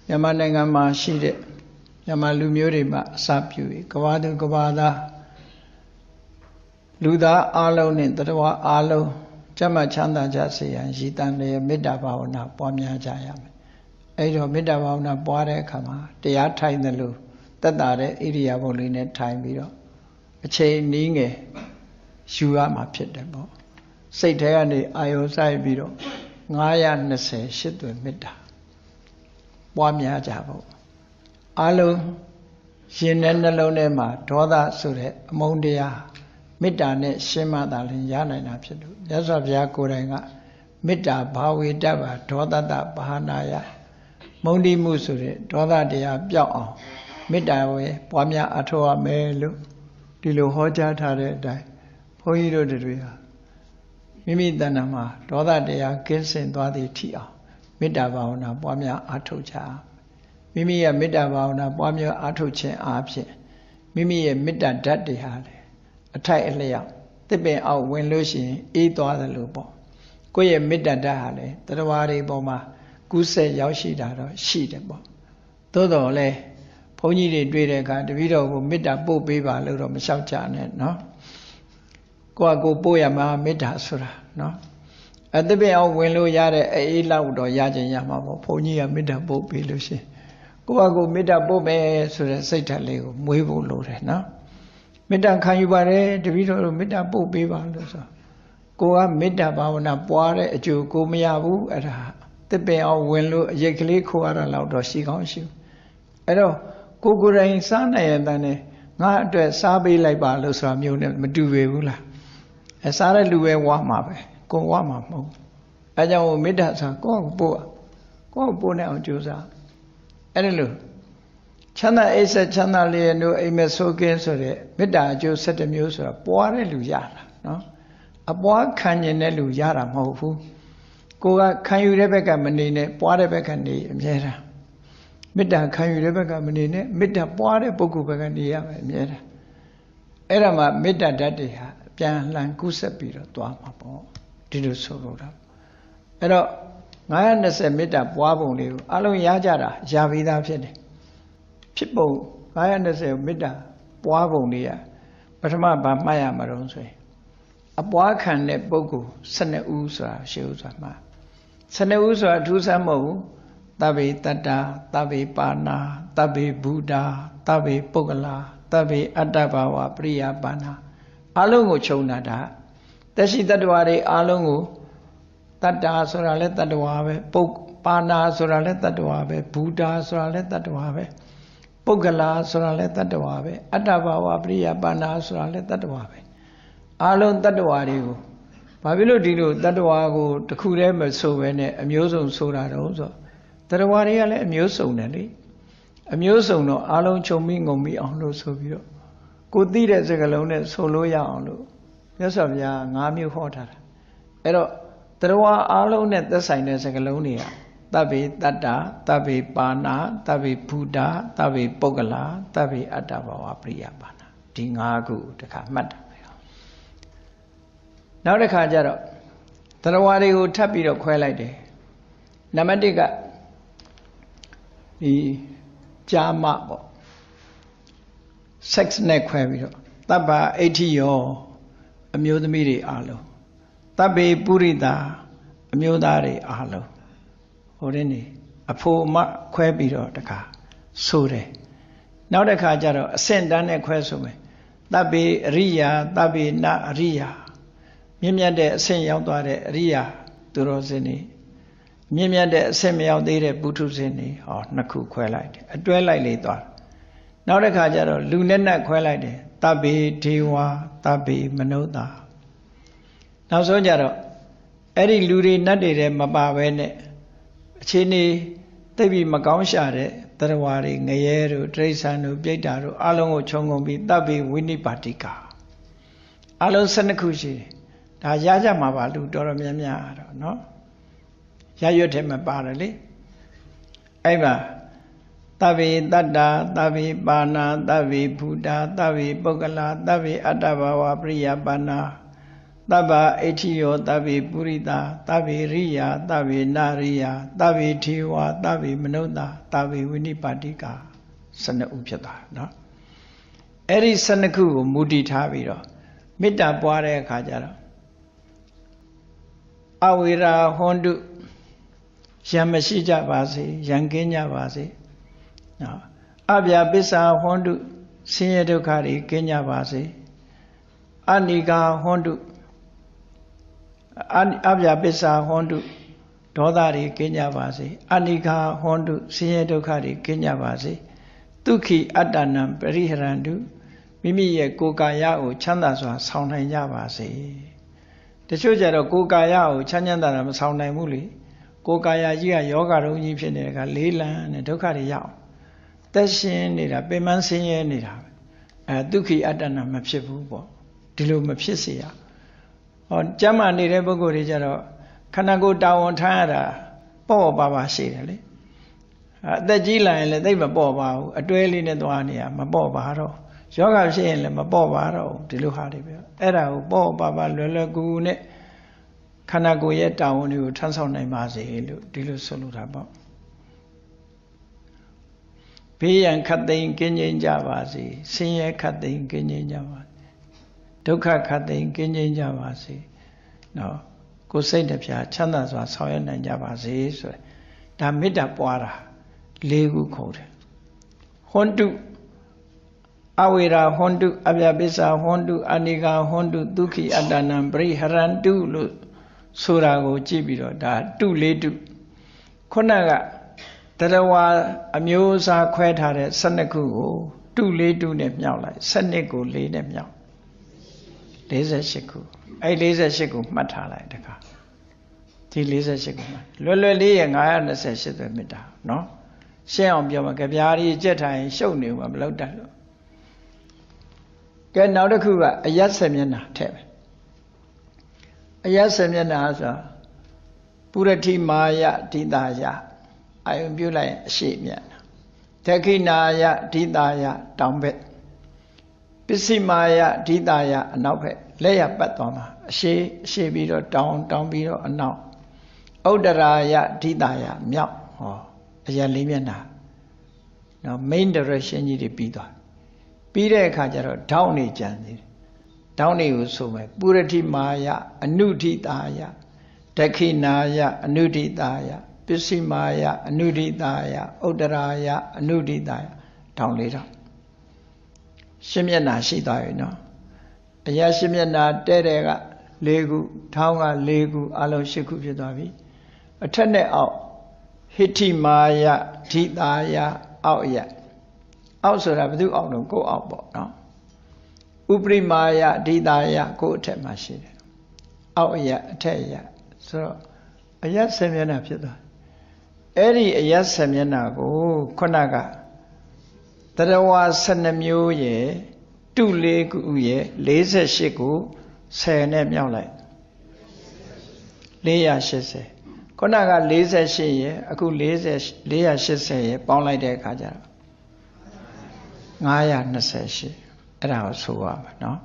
မြန်မာနိုင်ငံမှာရှိတဲ့မြန်မာလူမျိုးတွေမှာအစပြုပြီးကဘာသူကဘာသားလူသားအားလုံးနဲ့တတဝါအားလုံးကျမ်းမာချမ်းသာကြစေရန်ရည်တန်တဲ့မေတ္တာဘာဝနာပွားများကြရမယ်။အဲဒီတော့မေတ္တာဘာဝနာပွားတဲ့အခါမှာတရားထိုင်တယ်လို့သက်သာတဲ့ဣရိယာပုလေးနဲ့ထိုင်ပြီးတော့အချိန်နည်းငယ်ယူရမှာဖြစ်တယ်ပေါ့။စိတ်ထဲကနေအာယုံစိုက်ပြီးတော့920ရှစ်သွင်းမေတ္တာပွားများကြဖို့အလုံးရှင်တဲ့နှလုံးထဲမှာဒေါသဆိုတဲ့အမုန်းတရားမေတ္တာနဲ့ရှင်းမှသာလျှင်ရနိုင်တာဖြစ်လို့မြတ်စွာဘုရားကိုယ်တိုင်ကမေတ္တာဘာဝေတ္တဗာဒေါသတဘာနာယမုန်းတိမှုဆိုတဲ့ဒေါသတရားပျောက်အောင်မေတ္တာဝေပွားများအထောက်အမယ်လို့ဒီလိုဟောကြားထားတဲ့အတိုင်းဘုန်းကြီးတို့တွေဟာမိမိတဏ္ဍာမှာဒေါသတရားကင်းစင်သွားသည်ထိအောင်မေတ္တာဘာဝနာပွားများအထောက်ကြမိမိရဲ့မေတ္တာဘာဝနာပွားများအထောက်ခြင်းအားဖြင့်မိမိရဲ့မေတ္တာဓာတ်တွေဟာလေအထိုက်အလျောက်တစ်ပင်အောက်ဝင်လို့ရှိရင်အေးသွားတယ်လို့ပေါ့ကိုယ့်ရဲ့မေတ္တာဓာတ်ဟာလေတရားတွေပေါ်မှာကူးဆက်ရောက်ရှိတာတော့ရှိတယ်ပေါ့သို့တော်လည်းဘုန်းကြီးတွေတွေ့တဲ့အခါတပည့်တော်ကိုမေတ္တာပို့ပေးပါလို့တော့မလျှောက်ကြနဲ့နော်ကိုယ့်အကိုပို့ရမှာမေတ္တာဆိုတာနော်တစ်ပင်အောက်ဝင်လို့ရတဲ့အေးလောက်တော့ရခြင်းရမှာပေါ့ဘုန်းကြီးကမေတ္တာပို့ပေးလို့ရှိရင်ကိုယ့်အကိုမေတ္တာပို့မယ်ဆိုတဲ့စိတ်ဓာတ်လေးကိုမွေးဖို့လိုတယ်နော်မေတ္တာခံယူပါတယ်တပည့်တော်တို့မေတ္တာပို့ပေးပါလို့ဆိုကိုကမေတ္တာဘာဝနာပွားတဲ့အကျိုးကိုမရဘူးအဲ့ဒါတစ်ပင်အောင်ဝင်လို့အရိတ်ကလေးခိုးရတာလောက်တော့ရှိကောင်းရှိအဲ့တော့ကိုယ်တိုင်စားနိုင်ရတဲ့နဲ့ငါအတွက်စားပေးလိုက်ပါလို့ဆိုတာမျိုးနဲ့မတူပေဘူးလားအဲစားတဲ့လူပဲဝါမှာပဲကိုဝါမှာမဟုတ်အဲကြောင့်မေတ္တာဆိုကိုယ့်ကိုပို့နေအောင်ကြိုးစားအဲ့ဒါလို့ချမ်းသာအိပ်ဆက်ချမ်းသာလျက်တို့အိမ်မက်ဆိုးကင်းဆိုတဲ့မေတ္တာအကျိုး17မျိုးဆိုတာပွားတဲ့လူရတာနော်အပွားခံကျင်တဲ့လူရတာမဟုတ်ဘူးကိုကခံယူတဲ့ဘက်ကမနေနဲ့ပွားတဲ့ဘက်ကနေအမြဲတမ်းမေတ္တာခံယူတဲ့ဘက်ကမနေနဲ့မေတ္တာပွားတဲ့ပုဂ္ဂိုလ်ဘက်ကနေရမယ်အမြဲတမ်းအဲ့ဒါမှမေတ္တာဓာတ်တွေဟာပြန်လှန်ကူးဆက်ပြီးတော့သွားမှာပေါ့ဒီလိုဆိုလို့တာအဲ့တော့920မေတ္တာပွားပုံလေးကိုအလုံးရကြတာရပြီးသားဖြစ်တယ်ဖြစ်ပုံ920မေတ္တာပွားပုံလေးရပထမဘာမှတ်ရမှာတော့ဆိုရင်အပွားခံတဲ့ပုဂ္ဂိုလ်12ဦးဆိုတာရှေးဥစွာမှာ12ဦးဆိုတာအထူးဆန်းမဟုတ်ဘူးသဗ္ဗေတတ္တာသဗ္ဗေပါဏာသဗ္ဗေဘုဒ္ဓသဗ္ဗေပုဂ္ဂလာသဗ္ဗေအတ္တဘာဝပရိယပါဏာအလုံးကိုခြုံတာဒါသက်ရှိတတ္တဝါတွေအလုံးကိုတတ္တာဆိုတာလဲတတ္တဝါပဲပါဏာဆိုတာလဲတတ္တဝါပဲဘုဒ္ဓဆိုတာလဲတတ္တဝါပဲပုဂ္ဂလာဆိုတာလဲတတ္တဝါပဲအတ္တဘာဝပရိယပါဏာဆိုတာလဲတတ္တဝါပဲအလုံးတတ္တဝါတွေကိုဘာဖြစ်လို့ဒီလိုတတ္တဝါကိုတစ်ခုတည်းမဆိုပဲနဲ့အမျိုးစုံဆိုတာတော့ဆိုတတ္တဝါတွေကလည်းအမျိုးစုံတယ်လေအမျိုးစုံတော့အလုံးခြုံပြီးငုံပြီးအောင်လို့ဆိုပြီးတော့ကိုသိတဲ့စကားလုံးနဲ့ဆိုလို့ရအောင်လို့မြတ်စွာဘုရား5မျိုးဟောထားတာအဲ့တော့တတ္တဝါအလုံးနဲ့သက်ဆိုင်တဲ့စကားလုံးတွေကသဗ္ဗေတတ္တာသဗ္ဗေပါဏာသဗ္ဗေဘုဒ္ဓသဗ္ဗေပုဂ္ဂလာသဗ္ဗေအတ္တဘာဝပရိယပါဏာဒီ5ခုတခါမှတ်တာပဲနောက်တစ်ခါကျတော့တရဝါတွေကိုထပ်ပြီးတော့ခွဲလိုက်တယ်နံပါတ်1ကဒီကြာမပေါ့ sex နဲ့ခွဲပြီးတော့တပ္ပအဋ္ဌိယောအမျိုးသမီးတွေအားလုံးတပ္ပေပုရိတာအမျိုးသားတွေအားလုံးဟိုတဲ့နေအဖို့အမခွဲပြီးတော့တခါဆိုတယ်နောက်တစ်ခါကျတော့အဆင့်တန်းနဲ့ခွဲဆိုမယ်တပ္ပေအရိယာတပ္ပေနအရိယာမြင့်မြတ်တဲ့အဆင့်ရောက်သွားတဲ့အရိယာသူတော်စင်တွေမြင့်မြတ်တဲ့အဆင့်မရောက်သေးတဲ့ပုထုဇဉ်တွေဟောနှစ်ခုခွဲလိုက်တယ်အတွဲလိုက်လေသွားနောက်တစ်ခါကျတော့လူနဲ့နတ်ခွဲလိုက်တယ်တပ္ပေဒေဝတပ္ပေမနုဿာနောက်ဆုံးကျတော့အဲ့ဒီလူတွေနတ်တွေထဲမပါဘဲနဲ့အခြေအနေသိပြီးမကောင်းရှာတဲ့တရဝါတွေငရဲတို့တိရစ္ဆာန်တို့ပြိတ္တာတို့အလုံးကိုခြုံငုံပြီးတပ္ပေဝိနိပါတိကာအလုံး12ခုရှိတယ်ဒါရကြမှာပါလူတော်တော်များများတော့နော်ရရွတ်ထဲမှာပါတယ်လေအဲ့မှာသဗ္ဗေတတ္တာသဗ္ဗေပါဏာသဗ္ဗေဘုဒ္ဓသဗ္ဗေပုဂ္ဂလာသဗ္ဗေအတ္တဘာဝပရိယပါဏာ တဗ္ဗအဋ္ဌိယောတဗ္ဗေပုရိတာတဗ္ဗေရိယာတဗ္ဗေနာရိယာတဗ္ဗေထေဝါတဗ္ဗေမနုဿာတဗ္ဗေဝိနိပါတိကာ12ဥဖြစ်သွားနော်အဲ့ဒီ12ခုကိုမူတည်ထားပြီးတော့မေတ္တာပွားတဲ့အခါကျတော့အဝေရာဟွန်တုရံမရှိကြပါစေရံကင်းကြပါစေနော်အဗျာပစ္စာဟွန်တုဆင်းရဲဒုက္ခတွေကင်းကြပါစေအနိကာဟွန်တုအဗျာပစ္စာဟွန်တုဒေါသတွေကင်းကြပါစေအနိကာဟွန်တုဆင်းရဲဒုက္ခတွေကင်းကြပါစေဒုက္ခိအတ္တနံပရိဟရန္တုမိမိရဲ့ကိုယ်ကာယကိုချမ်းသာစွာဆောင်နိုင်ကြပါစေတချို့ကြတော့ကိုယ်ကာယကိုချမ်းသာတာမဆောင်နိုင်ဘူးလေကိုယ်ကာယကြီးကယောဂရုံကြီးဖြစ်နေတဲ့ကလေးလံနဲ့ဒုက္ခတွေရောက်သက်ရှင်နေတာပင်မဆင်းရဲနေတာဒုက္ခိအတ္တနံမဖြစ်ဘူးပေါ့ဒီလိုမဖြစ်စေရဟောကျမ်းမာနေတဲ့ပုဂ္ဂိုလ်တွေကြတော့ခန္ဓာကိုယ်တာဝန်ထမ်းရတာပေါ့ပါပါရှိတယ်လေအသက်ကြီးလာရင်လည်းသိမပေါ့ပါဘူးအတွဲလေးနဲ့သွားနေရမပေါ့ပါတော့ယောဂဖြစ်ရင်လည်းမပေါ့ပါတော့ဒီလိုဟာတွေပဲအဲ့ဒါကိုပေါ့ပါပါလွယ်လွယ်ကူကူနဲ့ခန္ဓာကိုယ်ရဲ့တာဝန်တွေကိုထမ်းဆောင်နိုင်ပါစေလို့ဒီလိုဆိုလိုတာပေါ့ဘေးရန်ခတ်သိမ်းကင်းငြိမ်းကြပါစေဆင်းရဲခတ်သိမ်းကင်းငြိမ်းကြပါစေဒုက္ခခတ်သိမ်းကင်းငြိမ်းကြပါစေနော်ကိုယ်စိတ်နှပြချမ်းသာစွာဆောင်ရွက်နိုင်ကြပါစေဆိုရယ်ဒါမေတ္တာပွားတာ၄ခုခေါ်တယ်ဟွန်တုအဝေရာဟွန်တုအဗျာပစ္စာဟွန်တုအနိကာဟွန်တုဒုက္ခိအတ္တနံပရိဟရန္တုလို့ဆိုတာကိုကြည့်ပြီးတော့ဒါတုလေးတုခုနကတရဝါအမျိုးအစားခွဲထားတဲ့12ခုကိုတုလေးတုနဲ့မြောက်လိုက်12ကို4နဲ့မြောက်48ခုအဲ့48ခုမှတ်ထားလိုက်တခါဒီ48ခုမှလွယ်လွယ်လေးရ928ပဲမေတ္တာနော်ရှင်းအောင်ပြောမှာကြပြားကြီးကြက်ထိုင်ရှုပ်နေမှာမလောက်တတ်လို့ကဲနောက်တစ်ခုကအယတ်ဆယ်မျက်နှာထည့်မယ်အယတ်ဆယ်မျက်နှာဆိုပုရတိမာယဒိတာယအာယုံပြုလိုက်အရှိမျက်နှာဒက္ခိနာယဒိတာယတောင်ဘက်ပစ္စည်းမာယဒိတာယအနောက်ဘက်လက်ရပတ်သွားမှာအရှိပြီးတော့တောင်ပြီးတော့အနောက်ဥဒ္ဒရာယဒိတာယမြောက်ဟောအယတ်လေးမျက်နှာနော် main direction ကြီးတွေပြီးသွားပြီးတဲ့အခါကျတော့ထောင်းနေကြံသေးတယ်ထောင်းနေကိုဆိုမယ်ပုရတိမာယအနုဒိတာယဒက္ခိနာယအနုဒိတာယပစ္စည်းမာယအနုဒိတာယဥဒ္ဒရာယအနုဒိတာယထောင်းလေးတော့ရှင်းမျက်နှာရှိသွားပြီနော်အရာရှင်းမျက်နှာတဲ့တဲ့က၄ခုထောင်းက၄ခုအလုံး၈ခုဖြစ်သွားပြီအထက်နဲ့အောက်ဟိဋ္ဌိမာယဒိတာယအောက်ရအောက်ဆိုတာဘယ်သူအောက်တော့ကိုယ်အောက်ပေါ့နော်ဥပရိမာယဒိတာယကိုယ်အထက်မှာရှိတယ်အောက်အထက်အဆိုတော့အယတ်ဆယ်မျက်နှာဖြစ်သွားအဲ့ဒီအယတ်ဆယ်မျက်နှာကိုခုနကတရဝါ12မျိုးရဲ့တု4ခုရဲ့48ကို10နဲ့မြောက်လိုက်480ခုနက48ရဲ့အခု480ရဲ့ပေါင်းလိုက်တဲ့အခါကျတော့928အဲ့ဒါကိုဆိုရမှာနော်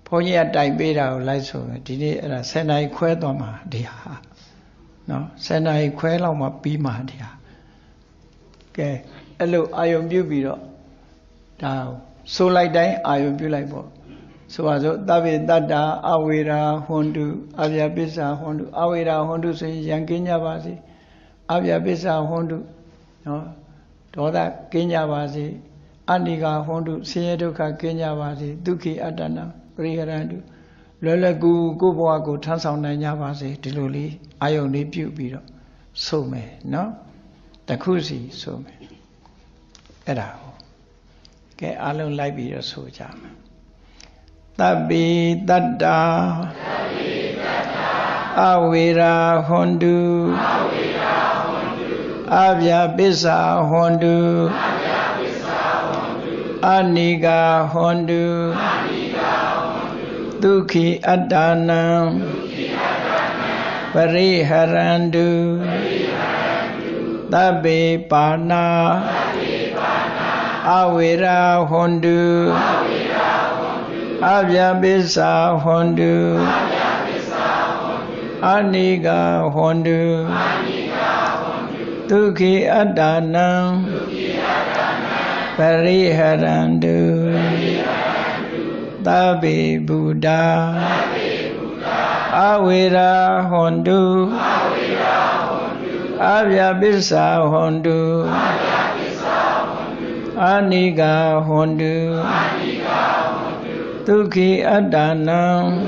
ဘုန်းကြီးကတိုင်ပေးတာကိုလိုက်ဆိုမယ်ဒီနေ့အဲ့ဒါ10နာရီခွဲသွားမှာဒီဟာနော်10နာရီခွဲလောက်မှပြီးမှာဒီဟာကဲအဲ့လိုအာယုံပြုပြီးတော့ဒါဆိုလိုက်တိုင်းအာယုံပြုလိုက်ပေါ့ဆိုပါစို့သဗ္ဗေတတ္တာအဝေရာဟွန်တုအဗျာပစ္စာဟွန်တုအဝေရာဟွန်တုဆိုရင်ရံကင်းကြပါစေအဗျာပစ္စာဟွန်တုနော်ဒေါသကင်းကြပါစေအနိကာဟွန်တုဆင်းရဲဒုက္ခကင်းကြပါစေဒုက္ခိအတ္တနာပရိဟရန္တုလွယ်လွယ်ကူကိုယ့်ဘဝကိုထမ်းဆောင်နိုင်ကြပါစေဒီလိုလေးအာယုံလေးပြုပြီးတော့ဆိုမယ်နော်တခုစီဆိုမယ်အဲ့ဒါကိုကဲအားလုံးလိုက်ပြီးတော့ဆိုကြမယ်သဗ္ဗေတတ္တာအဝေရာဟွန်တုအဗျာပစ္စာဟွန်တုအနိကာဟွန်တုဒုက္ခိအတ္တနံပရိဟရန္တုသဗ္ဗေပါဏာအဝေရာဟွန်တု Abhya Bisa Hondu Anika Hondu Dukhi Adanam Pariharandu Tabi Buddha Avira Hondu Abhya Bisa Hondu Anika Hondu Dukhi Adanam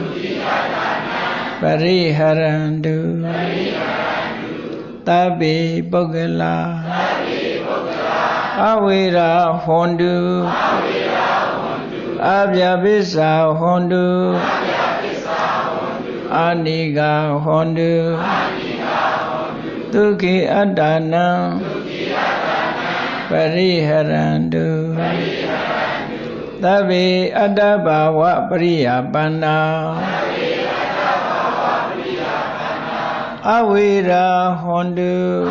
Pariharandu Tabi Bogala Avira Hondu Abhya Bisa Hondu Anika Hondu Dukhi Adanam Pariharandu Tabi Adabhawa Priyapana Avira Hondu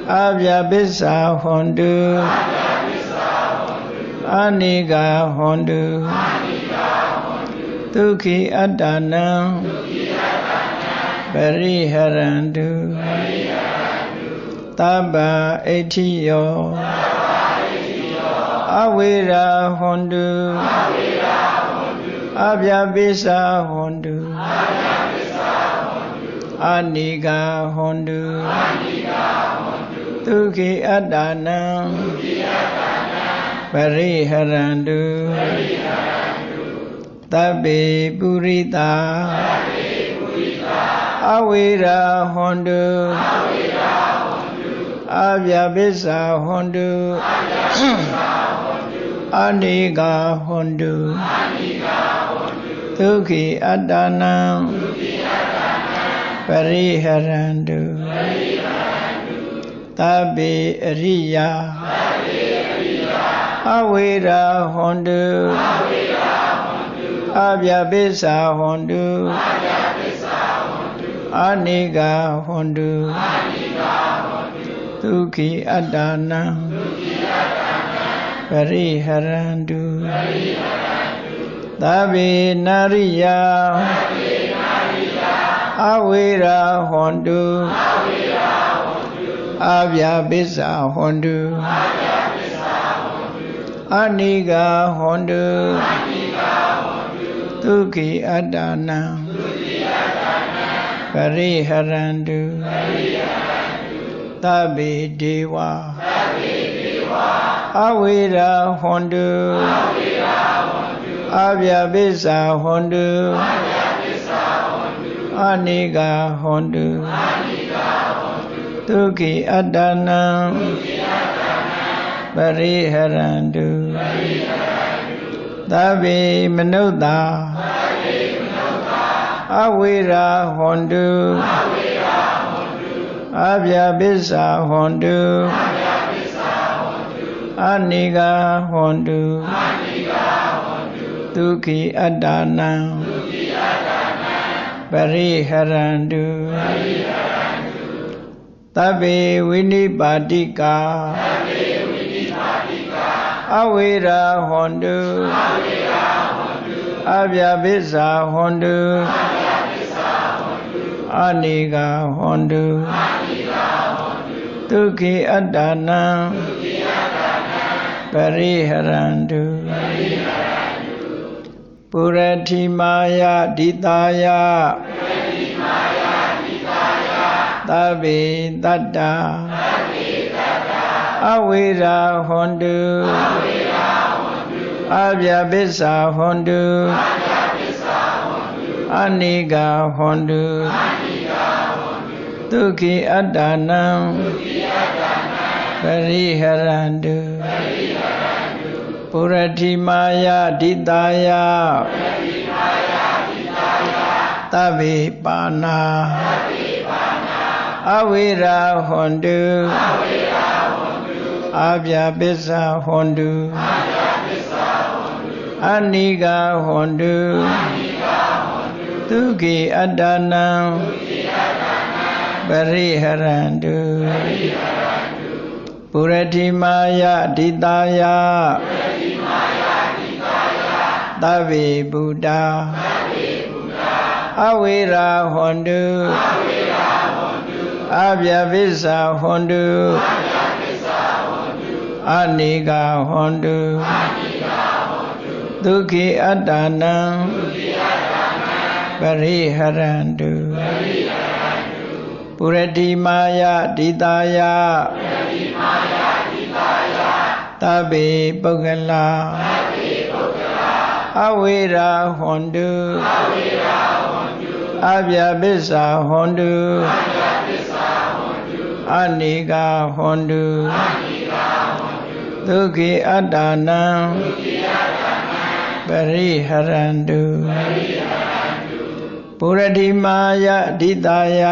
Abhya Bisa Hondu Anika Hondu Dukhi Adanam Pariharandu Taba Etiyo Avira Hondu Abhya Bisa Hondu Anika Hondu Dukhi Adanam Pariharandu Tabi Purita Avira Hondu Abhya Bisa Hondu Anika Hondu Dukhi Adanam Pariharandu Tabi Ariya Avira Hondu Abhya Bisa Hondu Anika Hondu Dukhi Adanam Pariharandu Tabi Nariya Avira Hondu Abhya Bisa Hondu Anika Hondu Dukhi Adanam Pariharandu Tabi Deva Avira Hondu Abhya Bisa Hondu Anika Hondu Dukhi Adanam Pariharandu Tabi Manutta Avira Hondu Abhya Bisa Hondu Anika Hondu Dukhi Adanam Pariharandu Tabi Vinipatika Avira Hondu Abhya Bisa Hondu Anika Hondu Dukhi Adanam Pariharandu Puratimaya Ditaya Tabi Tatta Avira Hondu Abhya Bisa Hondu Anika Hondu Dukhi Adanam Pariharandu Puratimaya Ditaya Tabi Pana Avira Hondu Abhya Bisa Hondu Anika Hondu Dukhi Adanam Pariharandu Puratimaya Ditaya သဗ္ဗေဗုဒ္ဓအဝိရာဟွန်တုအဗျာပိစ္ဆာဟွန်တုအနိဂါဟွန်တုဒုက္ခိအတ္တနံပရိဟရန္တုပုရတိမာယဒိတာယသဗ္ဗေပုဂ္ဂလာအဝိရာဟွန်တုအဗျာပိစ္ဆာဟွန်တုအနိဂါဟွန်တုဒုက္ခိအတ္တနံပရိဟရန္တုပုရတိမာယဒိတာယ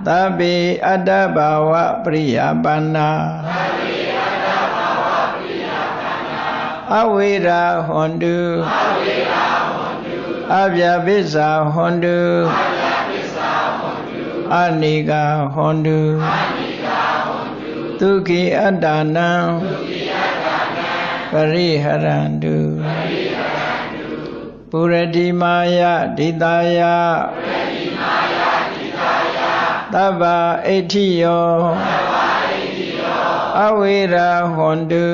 သဗ္ဗေအတ္တဘာဝပရိယပန္နာအဝိရာဟွန်တုအဗျာပိစ္ဆာဟွန်တုအနိဂါဟွန်တုဒုက္ခိအတ္တနံပရိဟရန္တုပုရတိမာယဒိတာယသဗ္ဗအဋ္ဌိယောအဝိရာဟွန်တု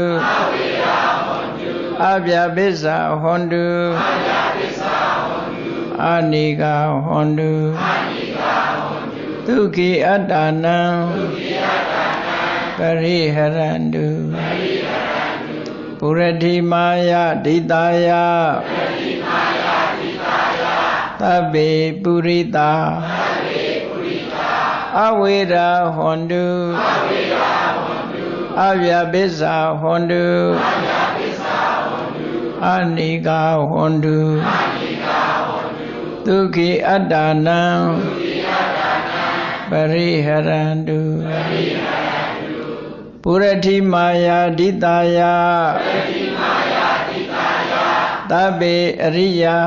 အဗျာပိစ္ဆာဟွန်တုအနိဂါဟွန်တုဒုက္ခိအတ္တနံပရိဟရန္တုပုရတိမာယဒိတာယသဗ္ဗေပုရိတာအဝိရာဟွန်တုအဗျာပိစ္ဆာဟွန်တုအနိဂါဟွန်တုဒုက္ခိအတ္တနံပရိဟရန္တုပုရတိမာယဒိတာယသဗ္ဗေအရိယာ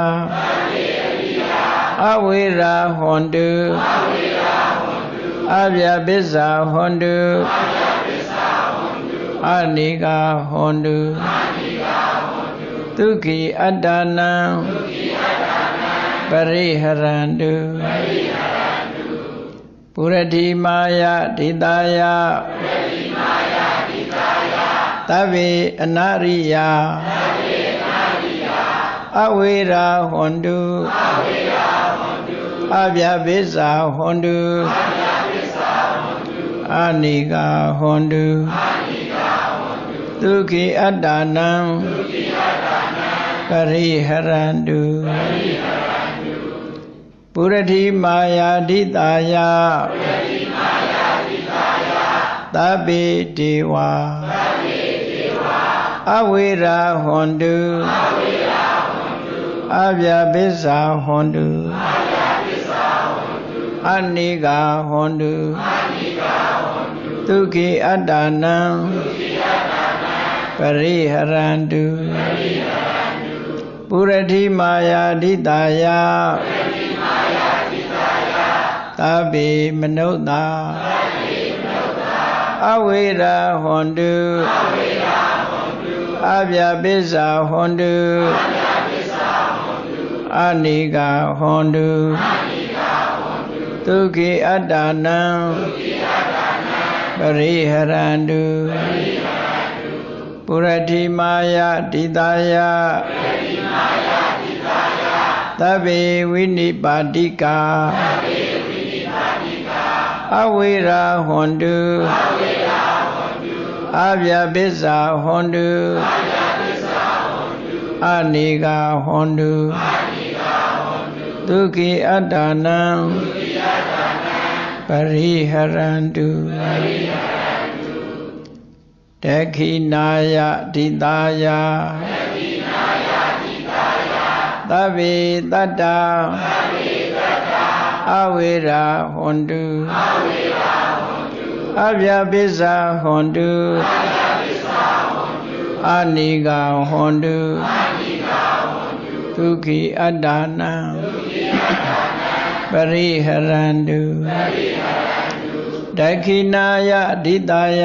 အဝိရာဟွန်တုအဗျာပိစ္ဆာဟွန်တုအနိဂါဟွန်တုဒုက္ခိအတ္တနံပရိဟရန္တုပုရတိမာယဒိတာယသဗ္ဗေအနရိယာအဝိရာဟွန်တုအဗျာပိစ္ဆာဟွန်တုအနိဂါဟွန်တုဒုက္ခိအတ္တနံပရိဟရန္တုပုရတိမာယဒိတာယသဗ္ဗေဒေဝအဝိရာဟွန်တုအဗျာပိစ္ဆာဟွန်တုအနိဂါဟွန်တုဒုက္ခိအတ္တနံပရိဟရန္တုပုရတိမာယဒိတာယသဗ္ဗေမနုဿာအဝိရာဟွန်တုအဗျာပိစ္ဆာဟွန်တုအနိဂါဟွန်တုဒုက္ခိအတ္တနံပရိဟရန္တုပုရတိမာယဒိတာယသဗ္ဗေဝိနိပါတိကာအဝိရာဟွန်တုအဗျာပိစ္ဆာဟွန်တုအနိဂါဟွန်တုဒုက္ခိအတ္တနံပရိဟရန္တုတခိနာယဒိတာယသဗ္ဗေတတ္တာအဝိရာဟွန်တုအဗျာပိစ္ဆာဟွန်တုအနိဂါဟွန်တုဒုက္ခိအတ္တနံပရိဟရန္တုဒခိနာယဒိတာယ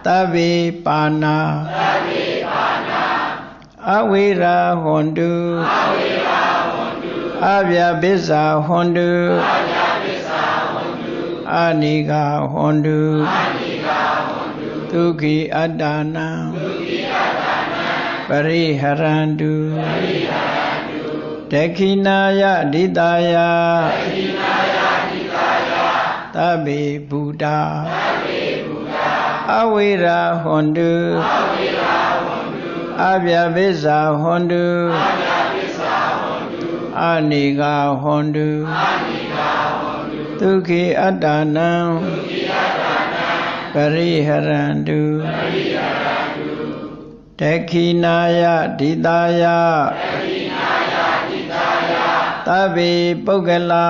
သ သဗ္ဗေပါဏာအဝိရာဟွန်တုအဗျာပစ္စာဟွန်တုအနိဂဟွန်တုဒုက္ခိအတ္တနံပရိဟရန္တုဒက္ခိနာယဒိတာယသဗ္ဗေဗုဒ္ဓအဝိရာဟွန်တုအဗျာပစ္စာဟွန်တုအနိဂဟွန်တုဒုက္ခိအတ္တနံပရိဟရန္တုဒက္ခိနာယဒိတာယသဗ္ဗေပုဂ္ဂလာ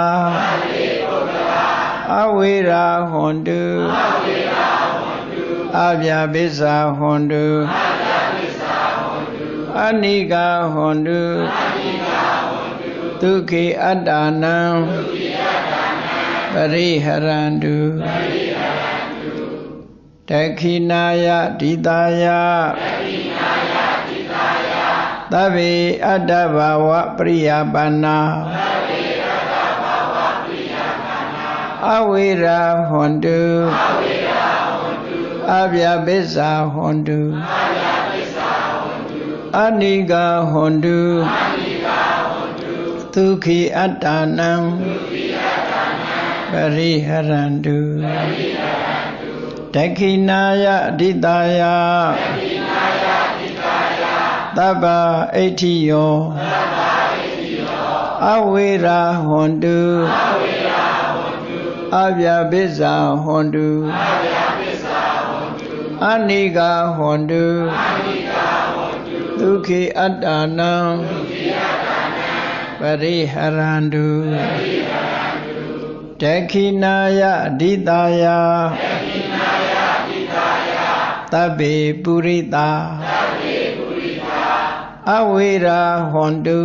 အဝိရာဟွန်တုအဗျာပစ္စာဟွန်တုအနိဂဟွန်တုဒုက္ခိအတ္တနံပရိဟရန္တုဒက္ခိနာယဒိတာယသဗ္ဗေအတ္တဘာဝပရိယပန္နာအဝိရာဟွန်တုအဗျာပစ္စာဟွန်တုအနိဂဟွန်တုဒုက္ခိအတ္တနံပရိဟရန္တုဒက္ခိနာယဒိတာယသဗ္ဗအဋ္ဌိယောအဝိရာဟွန်တုအဗျာပစ္စာဟွန်တုအနိဂဟွန်တုဒုက္ခိအတ္တနံပရိဟရန္တုဒက္ခိနာယဒိတာယသဗ္ဗေပုရိတာအဝိရာဟွန်တု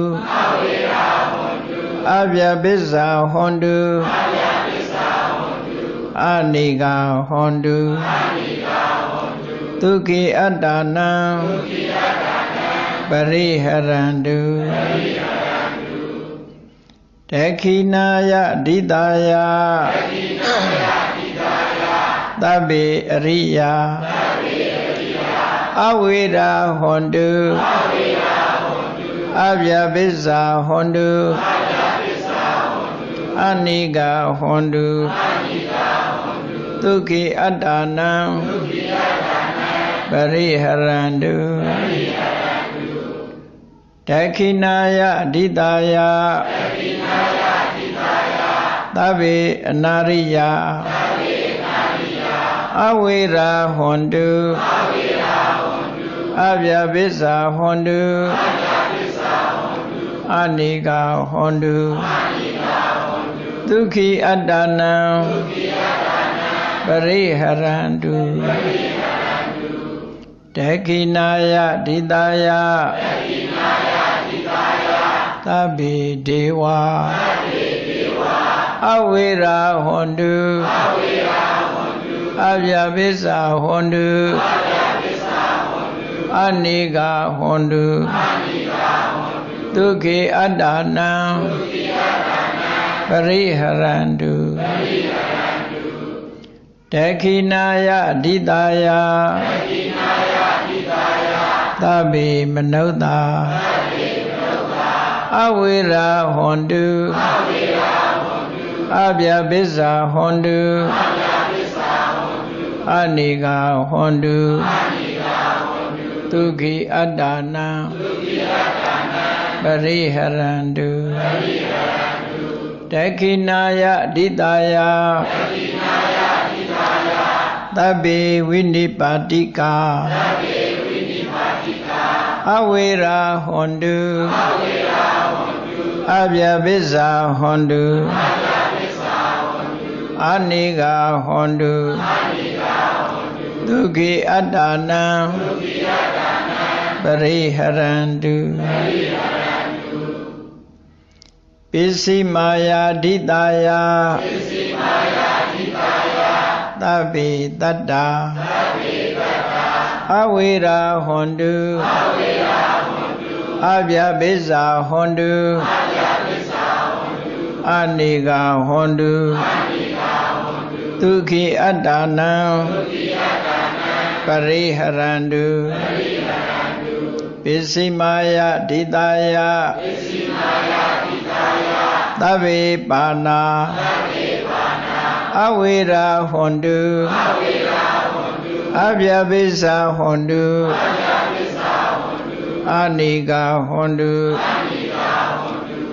အဗျာပစ္စာဟွန်တုအနိဂဟွန်တုဒုက္ခိအတ္တနံပရိဟရန္တုဒက္ခိနာယဒိတာယသဗ္ဗေအရိယာအဝိရာဟွန်တုအဗျာပစ္စာဟွန်တုအနိဂဟွန်တုဒုက္ခိအတ္တနံပရိဟရန္တုဒက္ခိနာယဒိတာယသဗ္ဗေအနာရိယအဝိရာဟွန်တုအဗျာပစ္စာဟွန်တုအနိဂဟွန်တုဒုက္ခိအတ္တနံပရိဟရန္တုဒက္ခိနာယဒိတာယသဗ္ဗေဒေဝအဝိရာဟွန်တုအဗျာပစ္စာဟွန်တုအနိဂဟွန်တုဒုက္ခိအတ္တနံပရိဟရန္တုဒက္ခိနာယဒိတာယသဗ္ဗေမနုဿာအဝိရာဟွန်တုအဗျာပစ္စာဟွန်တုအနိဂဟွန်တုဒုက္ခိအတ္တနံပရိဟရန္တုဒက္ခိနာယဒိတာယသဗ္ဗေဝိနိပါတိကာအဝိရာဟွန်တုအဗျာပစ္စာဟွန်တုအနိဂဟွန်တုဒုက္ခိအတ္တနံပရိဟရန္တုပစ္စည်းမာယာဒိတာယသဗ္ဗေတတ္တာ Avira Hondu Abhya Bisa Hondu Aniga Hondu Tukhi Addanam Pariharandu Pisimaya Didaya Tabe Pana Avira Hondu Abhya Bisa Hondu Aniga Hondu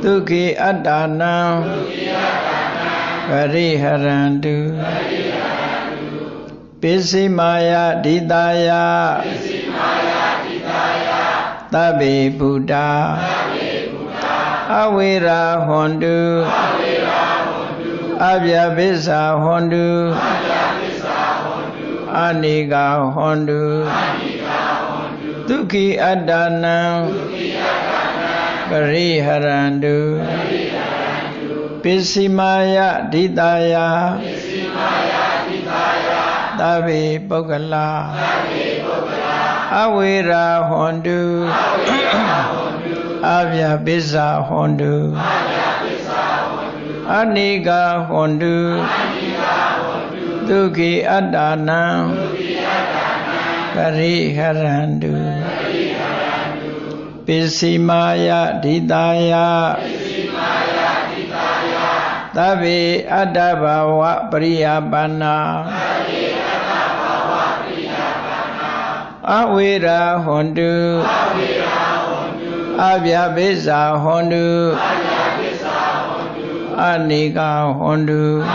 Tukhi Addanam Pariharandu Pisimaya Didaya Tabe Buddha Avira Hondu Abhya Bisa Hondu Aniga Hondu Tukhi Addanam Pariharandu Pisimaya Didaya Tabe Pogala Avira Hondu Abhya Bisa Hondu Aniga Hondu Tukhi Addanam Pariharandu Pisimaya Didaya Tabe Adabhawa Priyabana Avira Hondu Abhya Bisa Hondu Aniga Hondu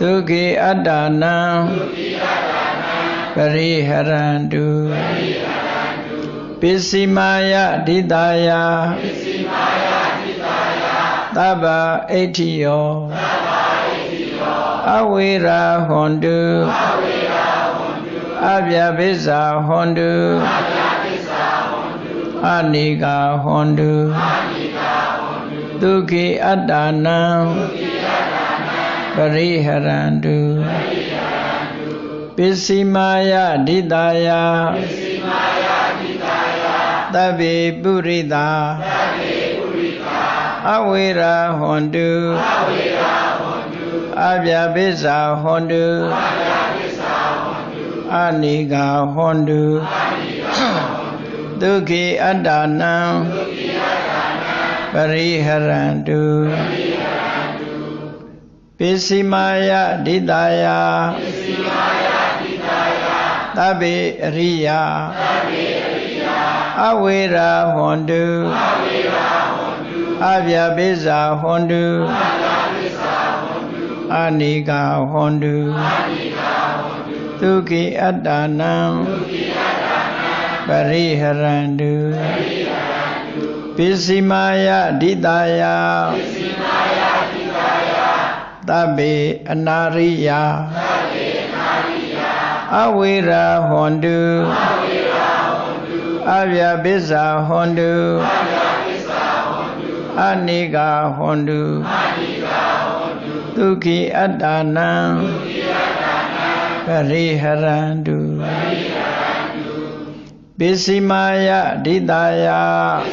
Tukhi Addanam Pariharandu Pisimaya Didaya Taba Etiyo Avira Hondu Abhya Bisa Hondu Aniga Hondu Tukhi Addanam Pariharandu Pisimaya Didaya Tabe Purita Avira Hondu Abhya Bisa Hondu Aniga Hondu Tukhi Addanam Pariharandu Pisimaya Didaya Tabe Riya Avira Hondu Abhya Bisa Hondu Aniga Hondu Tukhi Addanam Pariharandu Pisimaya Didaya Tabe Anariya Avira Hondu Abhya Bisa Hondu Aniga Hondu Tukhi Addanam Pariharandu Pisimaya Didaya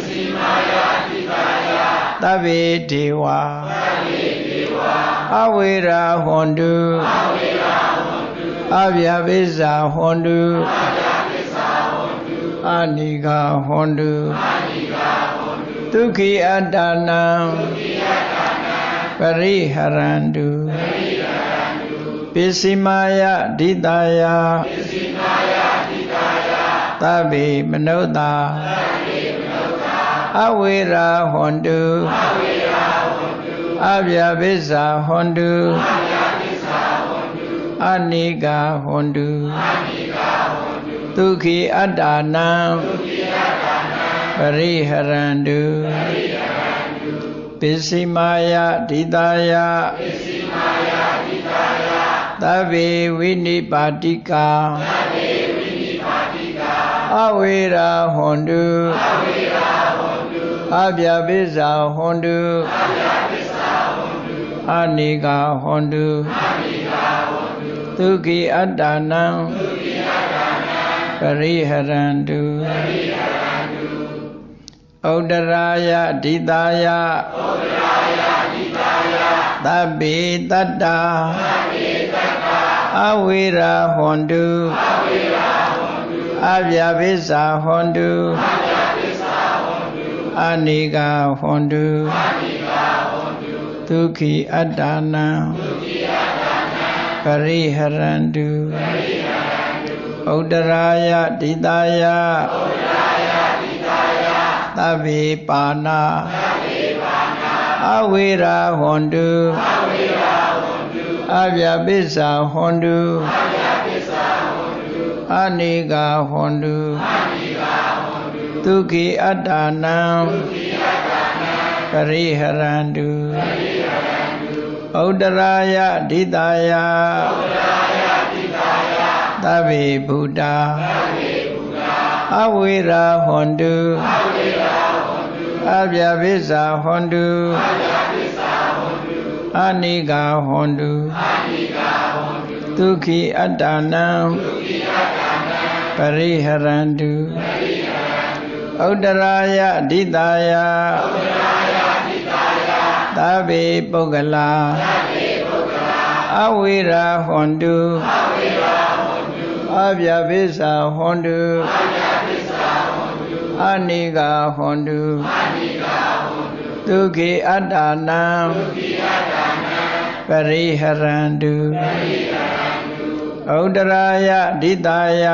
Tabe Dewa Avira Hondu Abhya Bisa Hondu Aniga Hondu Tukhi Addanam Pariharandu Pisimaya Didaya Tabe Manoda Avira Hondu Abhya Bisa Hondu Aniga Hondu Tukhi Addanam Pariharandu Pisimaya Didaya Tabe Vinipatika Avira Hondu Abhya Bisa Hondu Aniga Hondu Tukhi Addanam ပရိဟရန္တုဥဒရာယဒိတာယသဗ္ဗေတတ္တာအဝိရာဟွန်တုအဗျာပိစ္ဆာဟွန်တုအနိကာဟွန်တုဒုက္ခိအတ္တနံပရိဟရန္တုဥဒရာယဒိတာယသဗ္ဗေပါဏာအဝိရာဟွန်တုအဗျာပိစ္ဆာဟွန်တုအနိကာဟွန်တုဒုက္ခိအတ္တနံပရိဟရန္တုဥဒရာယဒိတာယသဗ္ဗေဗုဒ္ဓအဝိရာဟွန်တုအဗျာပိစ္ဆာဟွန်တုအနိကာဟွန်တုဒုက္ခိအတ္တနံပရိဟရန္တုဥဒရာယဒိတာယသဗ္ဗေပုဂ္ဂလာအဝိရာဟွန်တုအဗျာပိစ္ဆာဟွန်တုအနိကာဟွန်တုဒုက္ခိအတ္တနံပရိဟရန္တုဥဒရာယဒိတာယ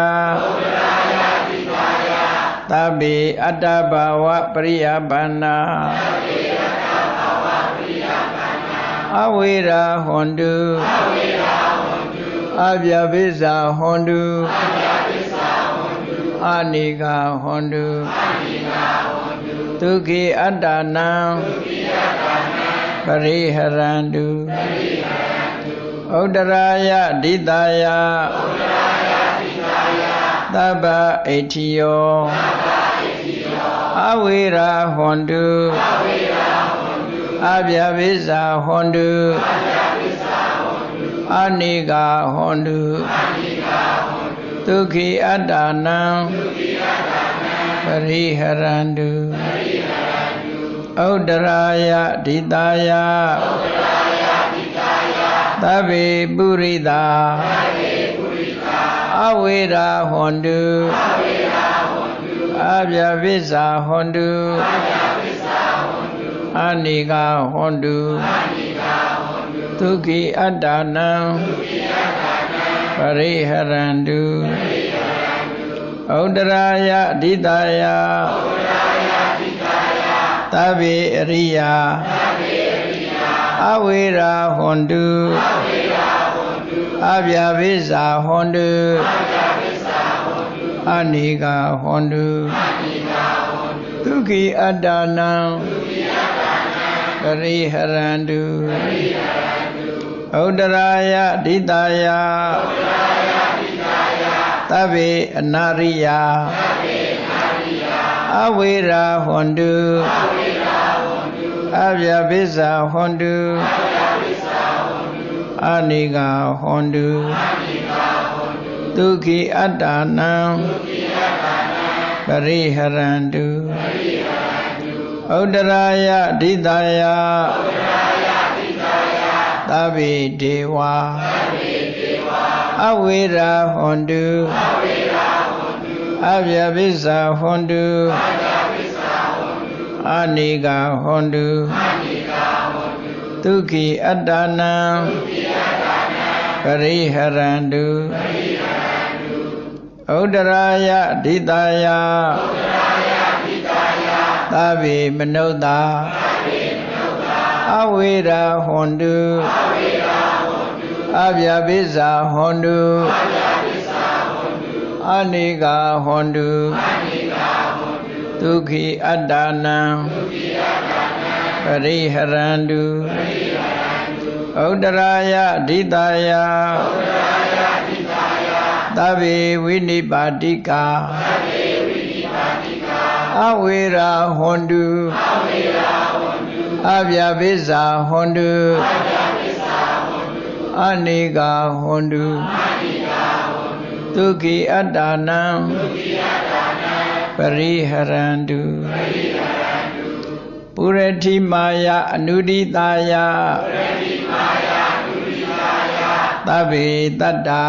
သဗ္ဗေအတ္တဘာဝပရိယပန္နာအဝိရာဟွန်တုအဗျာပိစ္ဆာဟွန်တုအနိကာဟွန်တုဒုက္ခိအတ္တနံပရိဟရန္တုဥဒရာယဒိတာယသဗ္ဗဣတိယောအဝိရာဟွန်တုအဗျာပိစ္ဆာဟွန်တုအနိကာဟွန်တုဒုက္ခိအတ္တနံပရိဟရန္တုဥဒရာယဒိတာယသဗ္ဗေပုရိသာအဝိရာဟွန်တုအဗျာပိစ္ဆာဟွန်တုအနိကာဟွန်တုဒုက္ခိအတ္တနံပရိဟရန္တုဥဒရာယဒိတာယသဗ္ဗေအရိယာအဝိရာဟွန်တုအဗျာပိစ္ဆာဟွန်တုအနိကာဟွန်တုဒုက္ခိအတ္တနံပရိဟရန္တုဥဒရာယဒိတာယသဗ္ဗေအနာရိယာအဝိရာဟွန်တုအဗျာပိစ္ဆာဟွန်တုအနိကာဟွန်တုဒုက္ခိအတ္တနံပရိဟရန္တုဥဒရာယဒိတာယသဗ္ဗေဒေဝအဝိရာဟွန်တုအဗျာပိစ္ဆာဟွန်တုအနိကာဟွန်တုဒုက္ခိအတ္တနံပရိဟရန္တုဥဒရာယဒိတာယသဗ္ဗေမနုဿာအဝိရာဟွန်တုအဗျာပိစ္ဆာဟွန်တုအနိကာဟွန်တုဒုက္ခိအတ္တနံပရိဟရန္တုဥဒရာယဒိတာယသဗ္ဗေဝိနိပါတိကာအဝိရာဟွန်တုအဗျာပိစ္ဆာဟွန်တုအနိကာဟွန်တုဒ ဒုက္ခိအတ္တနံပရိဟရန္တုပုရတိမာယအနုဒိတာယသဗ္ဗေတတ္တာ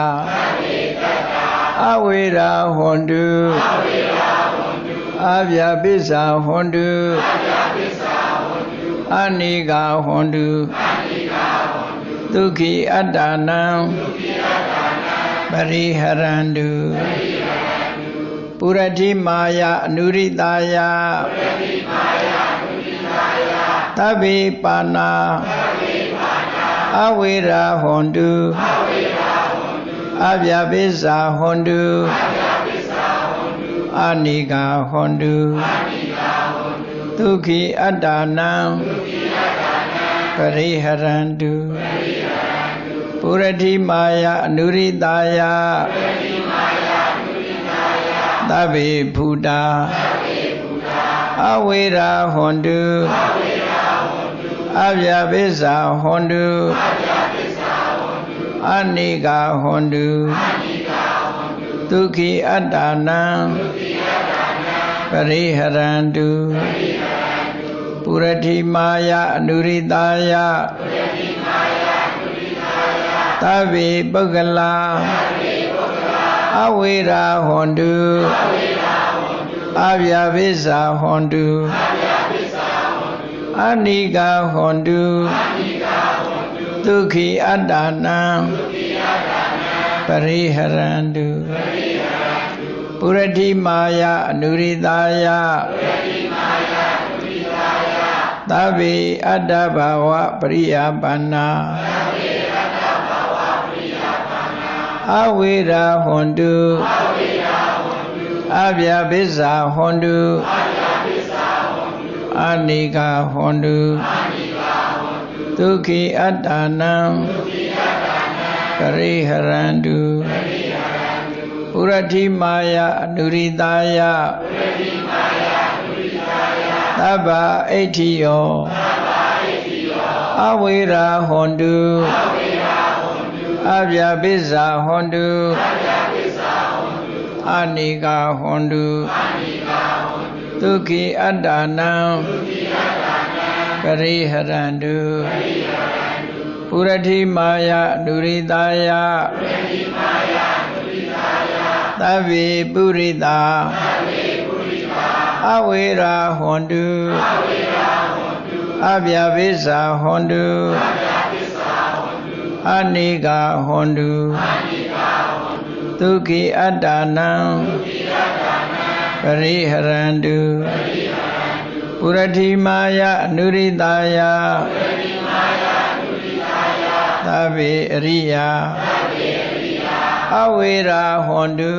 အဝေရာဟွန်တုအဗျာပိစ္ဆာဟွန်တုအနိဂါဟွန်တုဒုက္ခိအတ္တနံပရိဟရန္တုပုရတိမာယအနုရိတာယသဗ္ဗေပါဏာအဝေရာဟွန်တုအဗျာပိစ္ဆာဟွန်တုအနိဂါဟွန်တုဒုက္ခိအတ္တနံပရိဟရန္တုပုရတိမာယအနုရိတာယသဗ္ဗေဘူတာအဝေရာဟွန်တုအဗျာပိစ္ဆာဟွန်တုအနိဂါဟွန်တုဒုက္ခိအတ္တနံပရိဟရန္တုပုရတိမာယအနုရိတာယသဗ္ဗေပုဂ္ဂလာအဝေရာဟွန်တုအဗျာပိစ္ဆာဟွန်တုအနိဂါဟွန်တုဒုက္ခိအတ္တနံပရိဟရန္တုပုရတိမာယအနုရိတာယသဗ္ဗေအတ္တဘာဝပရိယာပန္နာအဝေရာဟွန်တုအဗျာပိစ္ဆာဟွန်တုအနိဂါဟွန်တုဒုက္ခိအတ္တနံပရိဟရန္တုပုရတိမာယအနုရိတာယသဗ္ဗအဋ္ဌိယောအဝေရာဟွန်တုအဗျာပိစ္ဆာဟွန်တုအနိဂါဟွန်တုဒုက္ခိအတ္တနံပရိဟရန္တုပုရတိမာယအနုရိတာယသဗ္ဗေပုရိတာအဝေရာဟွန်တုအဗျာပိစ္ဆာဟွန်တုအနိဂါဟွန်တုဒုက္ခိအတ္တနံပရိဟရန္တုပုရတိမာယအနုရိတာယသဗ္ဗေအရိယာအဝေရာဟွန်တု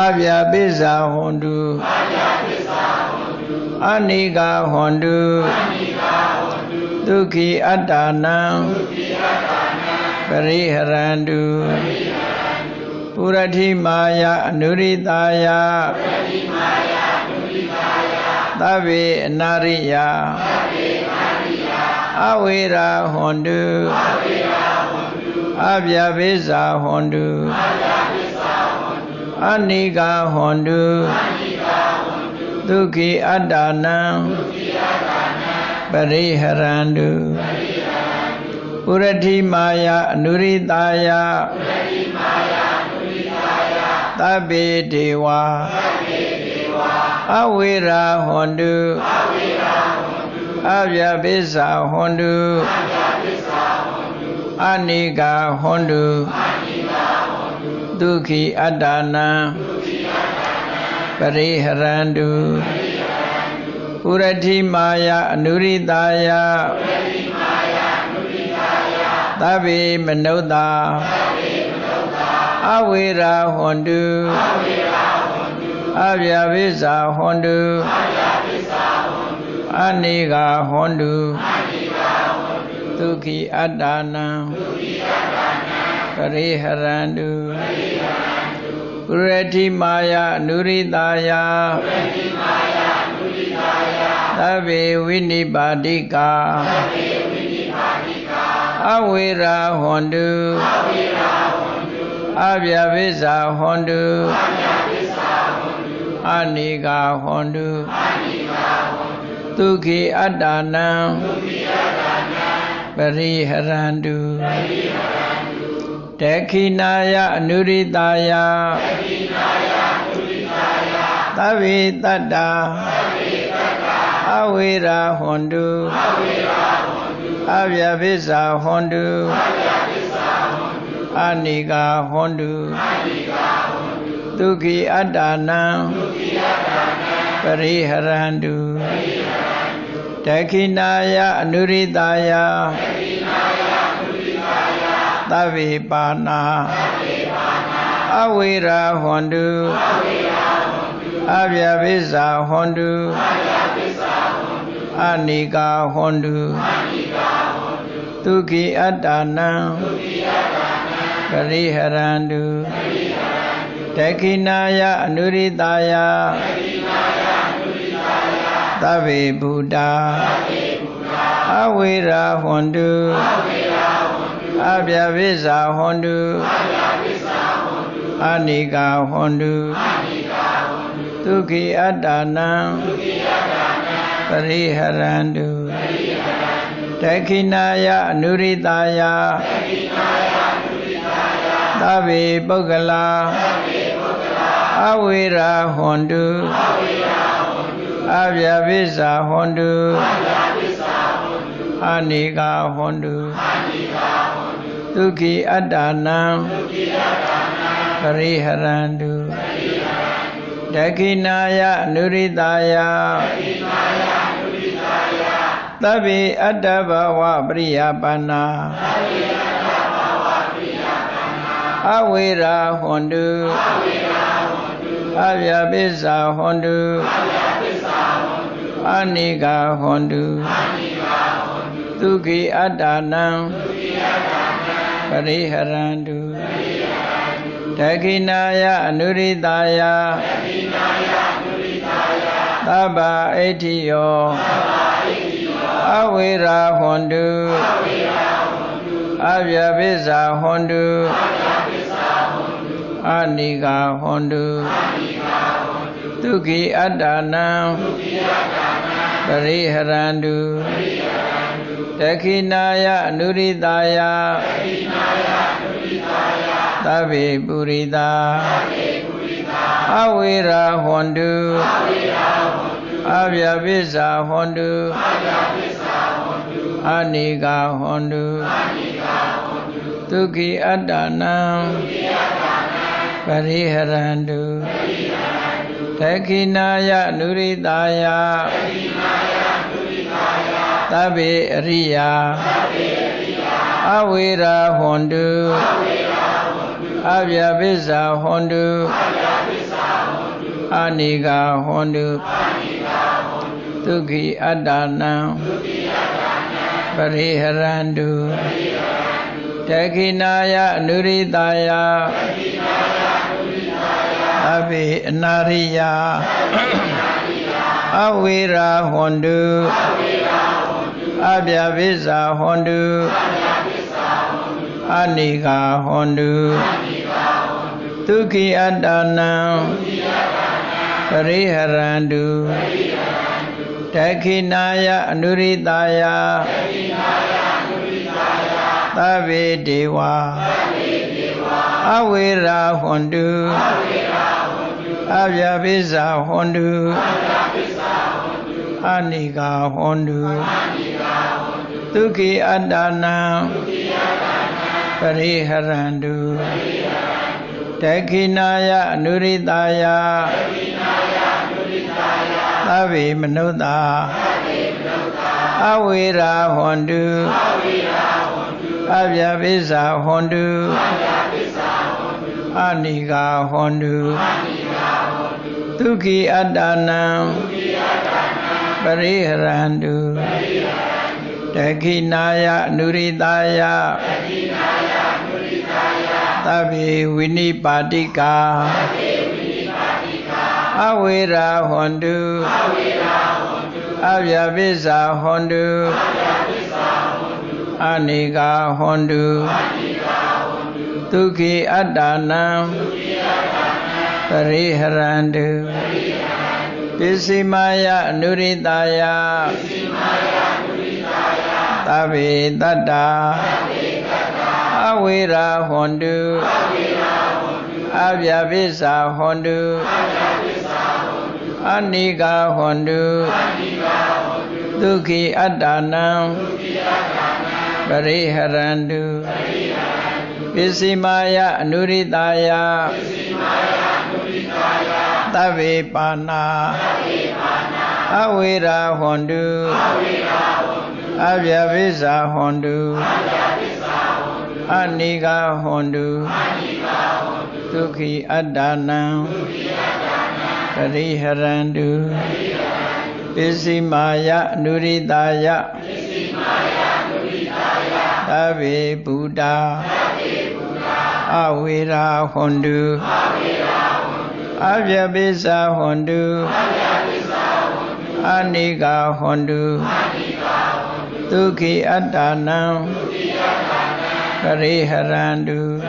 အဗျာပိစ္ဆာဟွန်တုအနိဂါဟွန်တုဒုက္ခိအတ္တနံပရိဟရန္တုပုရတိမာယအနုရိတာယသဗ္ဗေအနာရိယအဝေရာဟွန်တုအဗျာပိစ္ဆာဟွန်တုအနိဂါဟွန်တုဒုက္ခိအတ္တနံပရိဟရန္တုပုရတိမာယအနုရိတာယသဗ္ဗေဒေဝအဝေရာဟွန်တုအဗျာပိစ္ဆာဟွန်တုအနိဂါဟွန်တုဒုက္ခိအတ္တနံပရိဟရန္တုပုရတိမာယအနုရိတာယသဗ္ဗေမနုဿာအဝေရာဟွန်တုအဗျာပိစ္ဆာဟွန်တုအနိဂါဟွန်တုဒုက္ခိအတ္တနံပရိဟရန္တုပုရတိမာယအနုရိတာယသဗ္ဗေဝိနိပါတိကာအဝေရာဟွန်တု အဗျာပိစ္ဆာဟွန်တုအနိကာဟွန်တုဒုက္ခိအတ္တနံပရိဟရန္တုတေခိနာယအနုရိတာယသဗ္ဗေတတ္တာအဝေရာဟွန်တုအဗျာပိစ္ဆာဟွန်တုအနိကာဟွန်တုဒုက္ခိအတ္တနံပရိဟရန္တုတေခိနာယအနုရိတာယသဗ္ဗေပါဏာအဝေရာဟွန်တုအဗျာပိစ္ဆာဟွန်တုအနိကာဟွန်တုဒုက္ခိအတ္တနံပရိဟရန္တုတေခိနာယအနုရိတာယသဗ္ဗေဗုဒ္ဓအဝေရာဟွန်တုအဗျာပိစ္ဆာဟွန်တုအနိကာဟွန်တုဒုက္ခိအတ္တနံပရိဟရန္တုတေခိနာယအနုရိတာယသဗ္ဗေပုဂ္ဂလာအဝေရာဟွန်တုအဗျာပိစ္ဆာဟွန်တုအနိကာဟွန်တုဒုက္ခိအတ္တနံပရိဟရန္တုတေခိနာယအနုရိတာယသဗ္ဗေအတ္တဘဝပရိယပန္နာအဝေရာဟွန်တုအဗျာပိစ္ဆာဟွန်တုအနိကာဟွန်တုဒုက္ခိအတ္တနံပရိဟရန္တုတေခိနာယအနုရိတာယသဗ္ဗအဋ္ဌိယောအဝေရာဟွန်တုအဗျာပိစ္ဆာဟွန်တုအနိကာဟွန်တုဒုက္ခိအတ္တနံပရိဟရန္တုတေခိနာယအနုရိတာယသဗ္ဗေပုရိသာအဝေရာဟွန်တုအဗျာပိစ္ဆာဟွန်တုအနိကာဟွန်တုဒုက္ခိအတ္တနံပရိဟရန္တုတေခိနာယအနုရိတာယသဗ္ဗေအရိယာအဝေရာဟွန်တုအဗျာပိစ္ဆာဟွန်တုအနိကာဟွန်တုဒုက္ခိအတ္တနံပရိဟရန္တုတေခိနာယအနုရိတာယသဗ္ဗေအနာရိယာအဝေရာဟွန်တုအဗျာပိစ္ဆာဟွန်တုအနိကာဟွန်တုဒုက္ခိအတ္တနံပရိဟရန္တုတေခိနာယအနုရိတာယသဗ္ဗေဒေဝအဝေရာဟွန်တုအဗျာပိစ္ဆာဟွန်တုအနိကာဟွန်တုဒုက္ခိအတ္တနံပရိဟရန္တုတေခိနာယအနုရိတာယသဗ္ဗေမနုဿာအဝေရာဟွန်တုအဗျာပိစ္ဆာဟွန်တုအနိကာဟွန်တုဒုက္ခိအတ္တနံပရိဟရန္တုတေခိနာယအနုရိတာယသဗ္ဗေဝိနိပါတိကာအဝေရာဟွန်တုအဗျာပိစ္ဆာဟွန်တုအနိကာဟွန်တုဒ Dukhi Addanam Pariharantu Pisimaya Nuridaya Tabe Tata Avira Hondu Avyavisa Hondu Anika Hondu Dukhi Addanam Pariharantu Pisimaya Nuridaya Tabe Pana Avira Hondu Avyavisa Hondu Anika Hondu Dukhi Addanam Pariharantu Pisimaya Nuridaya Tabe Buddha Avira Hondu Avyavisa Hondu Anika Hondu Dukhi Addanam Pariharantu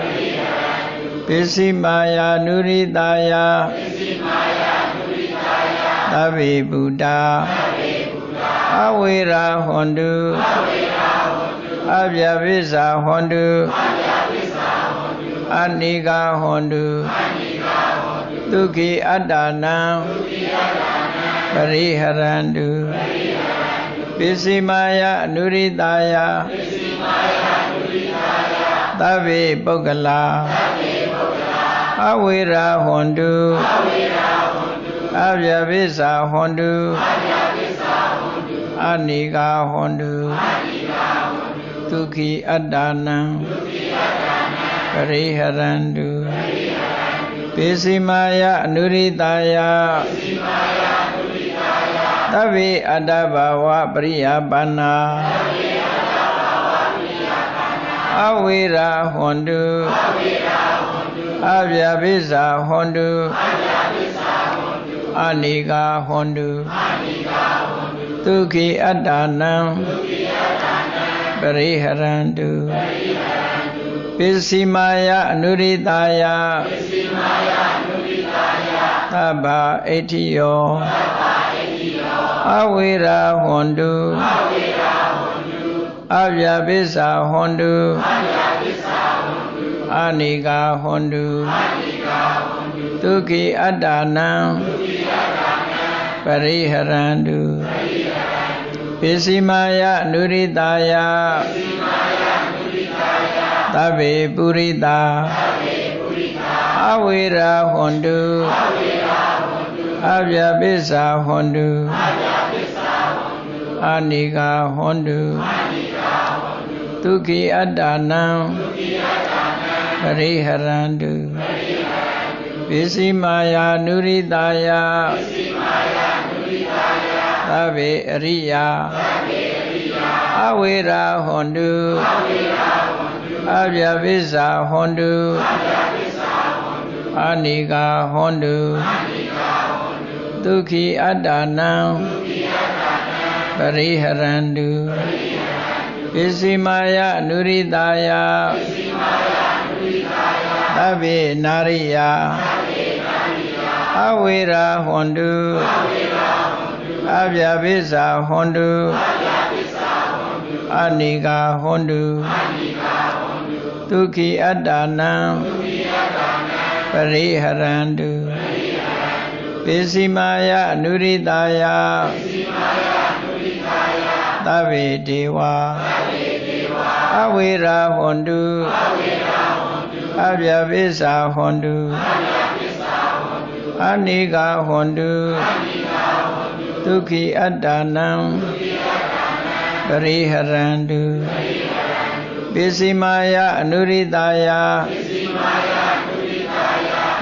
Pisimaya Nuridaya Tabe Buddha Avira Hondu Avyavisa Hondu Anika Hondu Dukhi Addanam Pariharantu Pisimaya Nuridaya Tabe Puggala Avira Hondu Avyavisa Hondu Anika Hondu Dukhi Addanam Pariharantu Pisimaya Nuridaya Tabe Adabhava Priyapana Avira Hondu Avyavisa Hondu Anika Hondu Dukhi Addanam Pariharantu Pisimaya Nuridaya Tabha Etiyo Avira Hondu Avyavisa Hondu Anika Hondu Dukhi Addanam Pariharantu Pisimaya Nuridaya Tabe Purita Avira Hondu Avyavisa Hondu Anika Hondu Dukhi Addanam Pariharantu Pisimaya Nuridaya Tabe Ariya Avira Hondu Avyavisa Hondu Anika Hondu Dukhi Addanam Pariharantu Pisimaya Nuridaya Tabe Nariya Avira Hondu Avyavisa Hondu Anika Hondu Dukhi Addanam Pariharantu Pisimaya Nuridaya Tabe Deva Avira Hondu Avyavisa Hondu Anika Hondu Dukhi Addanam Pariharantu Pisimaya Nuridaya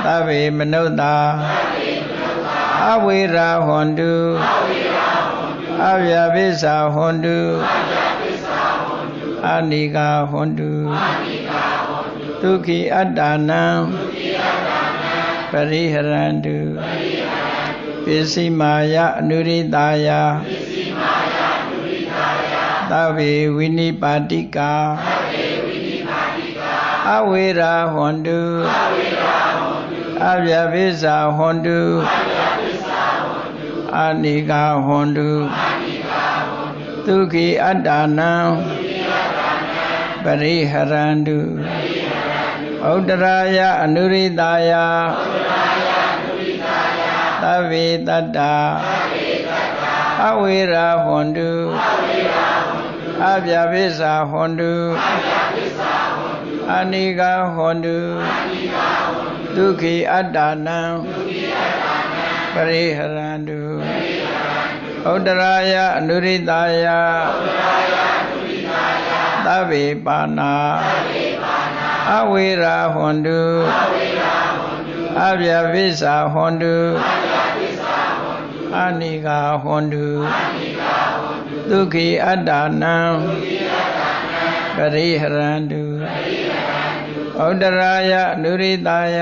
Tabe Manutta Avira Hondu Avyavisa Hondu Anika Hondu Dukhi Addanam Pariharantu Pisimaya Nuridaya Tabe Vinipatika အဝေရာဟွန်တုအဗျာပိစ္ဆာဟွန်တုအာနိကာဟွန်တုဒုက္ခိအတ္တနံပရိဟရန္တုဥဒ္ဒရာယအနုရိတာယသဗ္ဗေတတ္တာအဝေရာဟွန်တုအဗျာပိစ္ဆာဟွန်တုအာနိကာဟွန်တုဒုက္ခိအတ္တနံပရိဟရန္တုဥဒ္ဒရာယအနုရိတာယသဗ္ဗေပါဏာအဝေရာဟွန်တုအဗျာပိစ္ဆာဟွန်တုအာနိကာဟွန်တုဒုက္ခိအတ္တနံပရိဟရန္တုဥဒ္ဒရာယအနုရိတာယ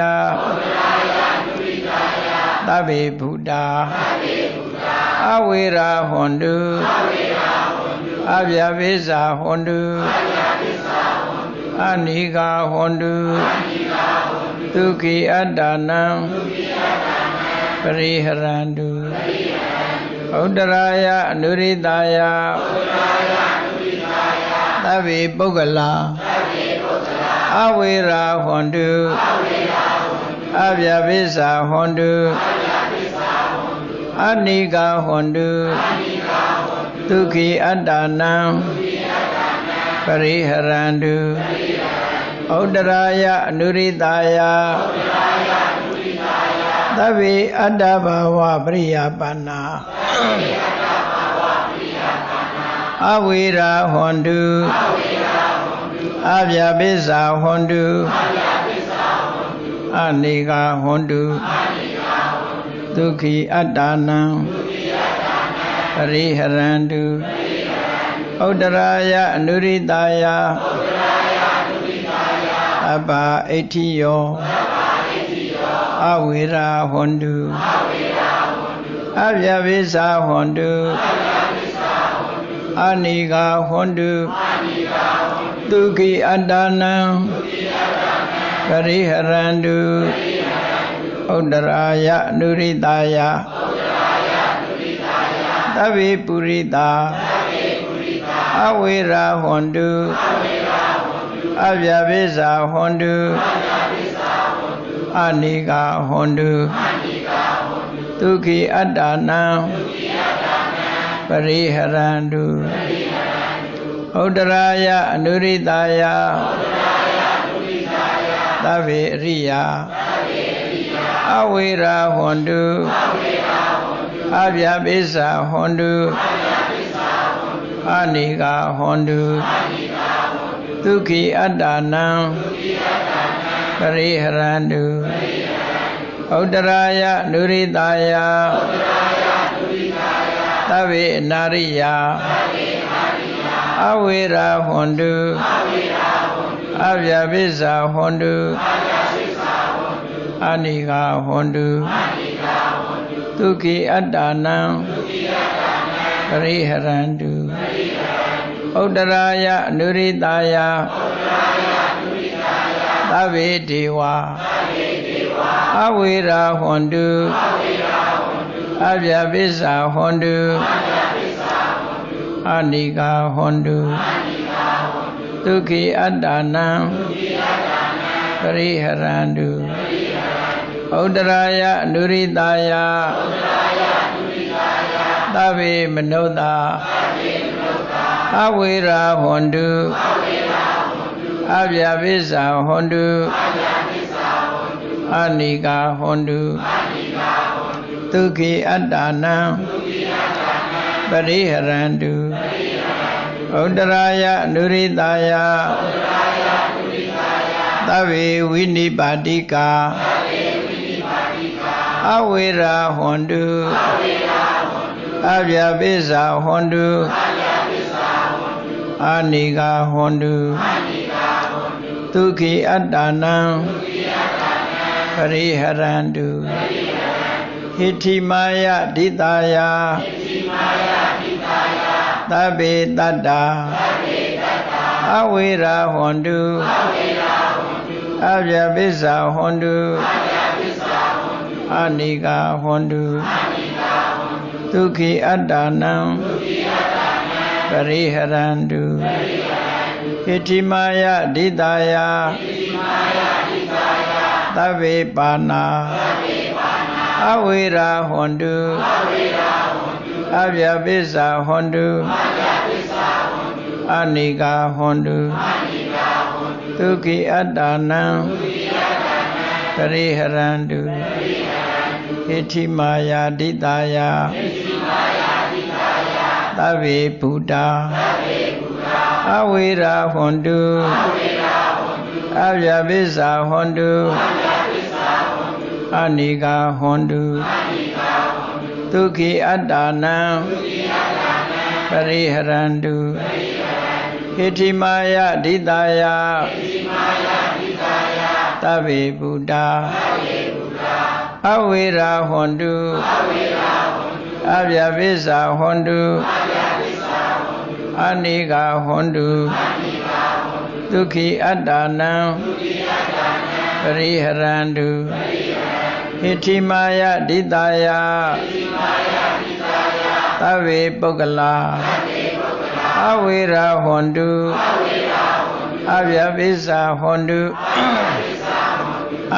သဗ္ဗေဗုဒ္ဓအဝေရာဟွန်တုအဗျာပိစ္ဆာဟွန်တုအာနိကာဟွန်တုဒုက္ခိအတ္တနံပရိဟရန္တုဥဒ္ဒရာယအနုရိတာယသဗ္ဗေပုဂ္ဂလာအဝေရာဟွန်တုအဗျာပိစ္ဆာဟွန်တုအာနိကာဟွန်တုဒုက္ခိအတ္တနံပရိဟရန္တုဥဒ္ဒရာယအနုရိတာယသဗ္ဗေအတ္တဘာဝပရိယာပန္နာအဝေရာဟွန်တုအဗျာပိစ္ဆာဟွန်တုအာနိကာဟွန်တုဒုက္ခိအတ္တနံပရိဟရန္တုဥဒ္ဒရာယအနုရိတာယအဘဣဋ္ဌိယောအဝေရာဟွန်တုအဗျာပိစ္ဆာဟွန်တုအာနိကာဟွန်တုဒုက္ခိအတ္တနံပရိဟရန္တုဥဒ္ဒရာယအနုရိတာယသဗ္ဗေပုရိတာအဝေရာဟွန်တုအဗျာပိစ္ဆာဟွန်တုအာနိကာဟွန်တုဒုက္ခိအတ္တနံပရိဟရန္တုဥဒ္ဒရာယအနုရိတာယသဗ္ဗေအရိယာအဝေရာဟွန်တုအဗျာပိစ္ဆာဟွန်တုအာနိကာဟွန်တုဒုက္ခိအတ္တနံပရိဟရန္တုဥဒ္ဒရာယအနုရိတာယသဗ္ဗေအနာရိယာအဝေရာဟွန်တုအဗျာပိစ္ဆာဟွန်တုအာနိကာဟွန်တုဒုက္ခိအတ္တနံပရိဟရန္တုဥဒ္ဒရာယအနုရိတာယသဗ္ဗေဒေဝအဝေရာဟွန်တုအဗျာပိစ္ဆာဟွန်တုအာနိကာဟွန်တုဒုက္ခိအတ္တနံပရိဟရန္တုဥဒ္ဒရာယအနုရိတာယသဗ္ဗေမနုဿာအဝေရာဟွန်တုအဗျာပိစ္ဆာဟွန်တုအာနိကာဟွန်တုဒုက္ခိအတ္တနံပရိဟရန္တုဥဒ္ဒရာယအနုရိတာယသဗ္ဗေဝိနိပါတိကာအဝေရာဟွန်တုအဗျာပိစ္ဆာဟွန်တုအာနိကာဟွန်တုဒုက္ခိအတ္တနံပရိဟရန္တုဟိဋ္ဌိမာယဒိတာယသဗ္ဗေတတ္တာအဝေရာဟွန်တု အဗျာပိစ္ဆာဟွန်တုအနိကာဟွန်တုဒုက္ခိအတ္တနံပရိဟရန္တုဣတိမာယဒိတာယသဗ္ဗေပါဏာအဝေရာဟွန်တုအဗျာပိစ္ဆာဟွန်တုအနိကာဟွန်တုဒုက္ခိအတ္တနံပရိဟရန္တုဣတိမာယဒိတာယသဗ္ဗေဗုဒ္ဓအဝေရာဟွန်တုအဗျာပိစ္ဆာဟွန်တုအနိကာဟွန်တုဒုက္ခိအတ္တနံပရိဟရန္တုဣတိမာယဒိတာယသဗ္ဗေဗုဒ္ဓအဝေရာဟွန်တုအဗျာပိစ္ဆာဟွန်တုအနိကာဟွန်တုဒုက္ခိအတ္တနံပရိဟရန္တုဣတိမာယဒိတာယသဗ္ဗေပုဂ္ဂလာအဝေရာဟွန်တုအဗျာပိစ္ဆာဟွန်တု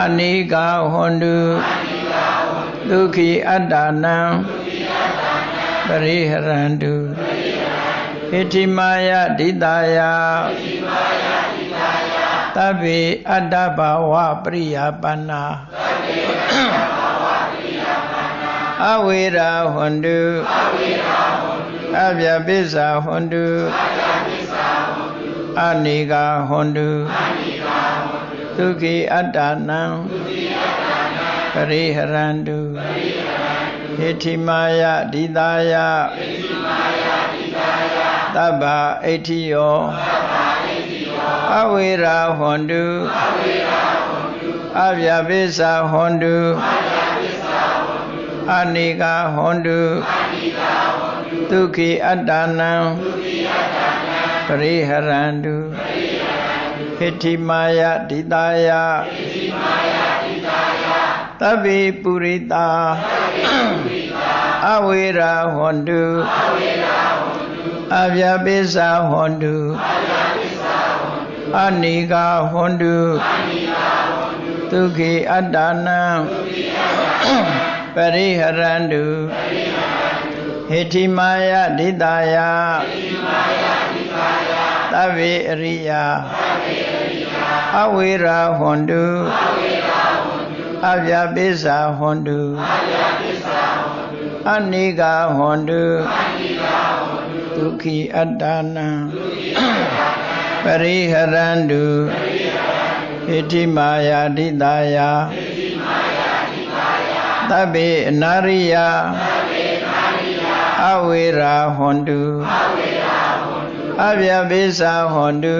အနိကာဟွန်တုဒုက္ခိအတ္တနံပရိဟရန္တုဣတိမာယဒိတာယသဗ္ဗေအတ္တဘာဝပရိယာပန္နာအဝေရာဟွန်တုအဗျာပိစ္ဆာဟွန်တုအနိကာဟွန်တုဒုက္ခိအတ္တနံပရိဟရန္တုဣတိမာယဒိတာယသဗ္ဗအဋ္ဌိယောအဝေရာဟွန်တုအဗျာပိစ္ဆာဟွန်တုအနိကာဟွန်တုဒုက္ခိအတ္တနံပရိဟရန္တုဣတိမာယဒိတာယသဗ္ဗေပုရိတာအဝေရာဟွန်တုအဗျာပိစ္ဆာဟွန်တုအနိကာဟွန်တုဒုက္ခိအတ္တနံပရိဟရန္တုဣတိမာယဒိတာယသဗ္ဗေအရိယာအဝေရာဟွန်တုအဗျာပိစ္ဆာဟွန်တုအနိကာဟွန်တုဒုက္ခိအတ္တနံပရိဟရန္တုဣတိမာယဒိတာယသဗ္ဗေအနာရိယအဝေရာဟွန်တုအဗျာပိစ္ဆာဟွန်တု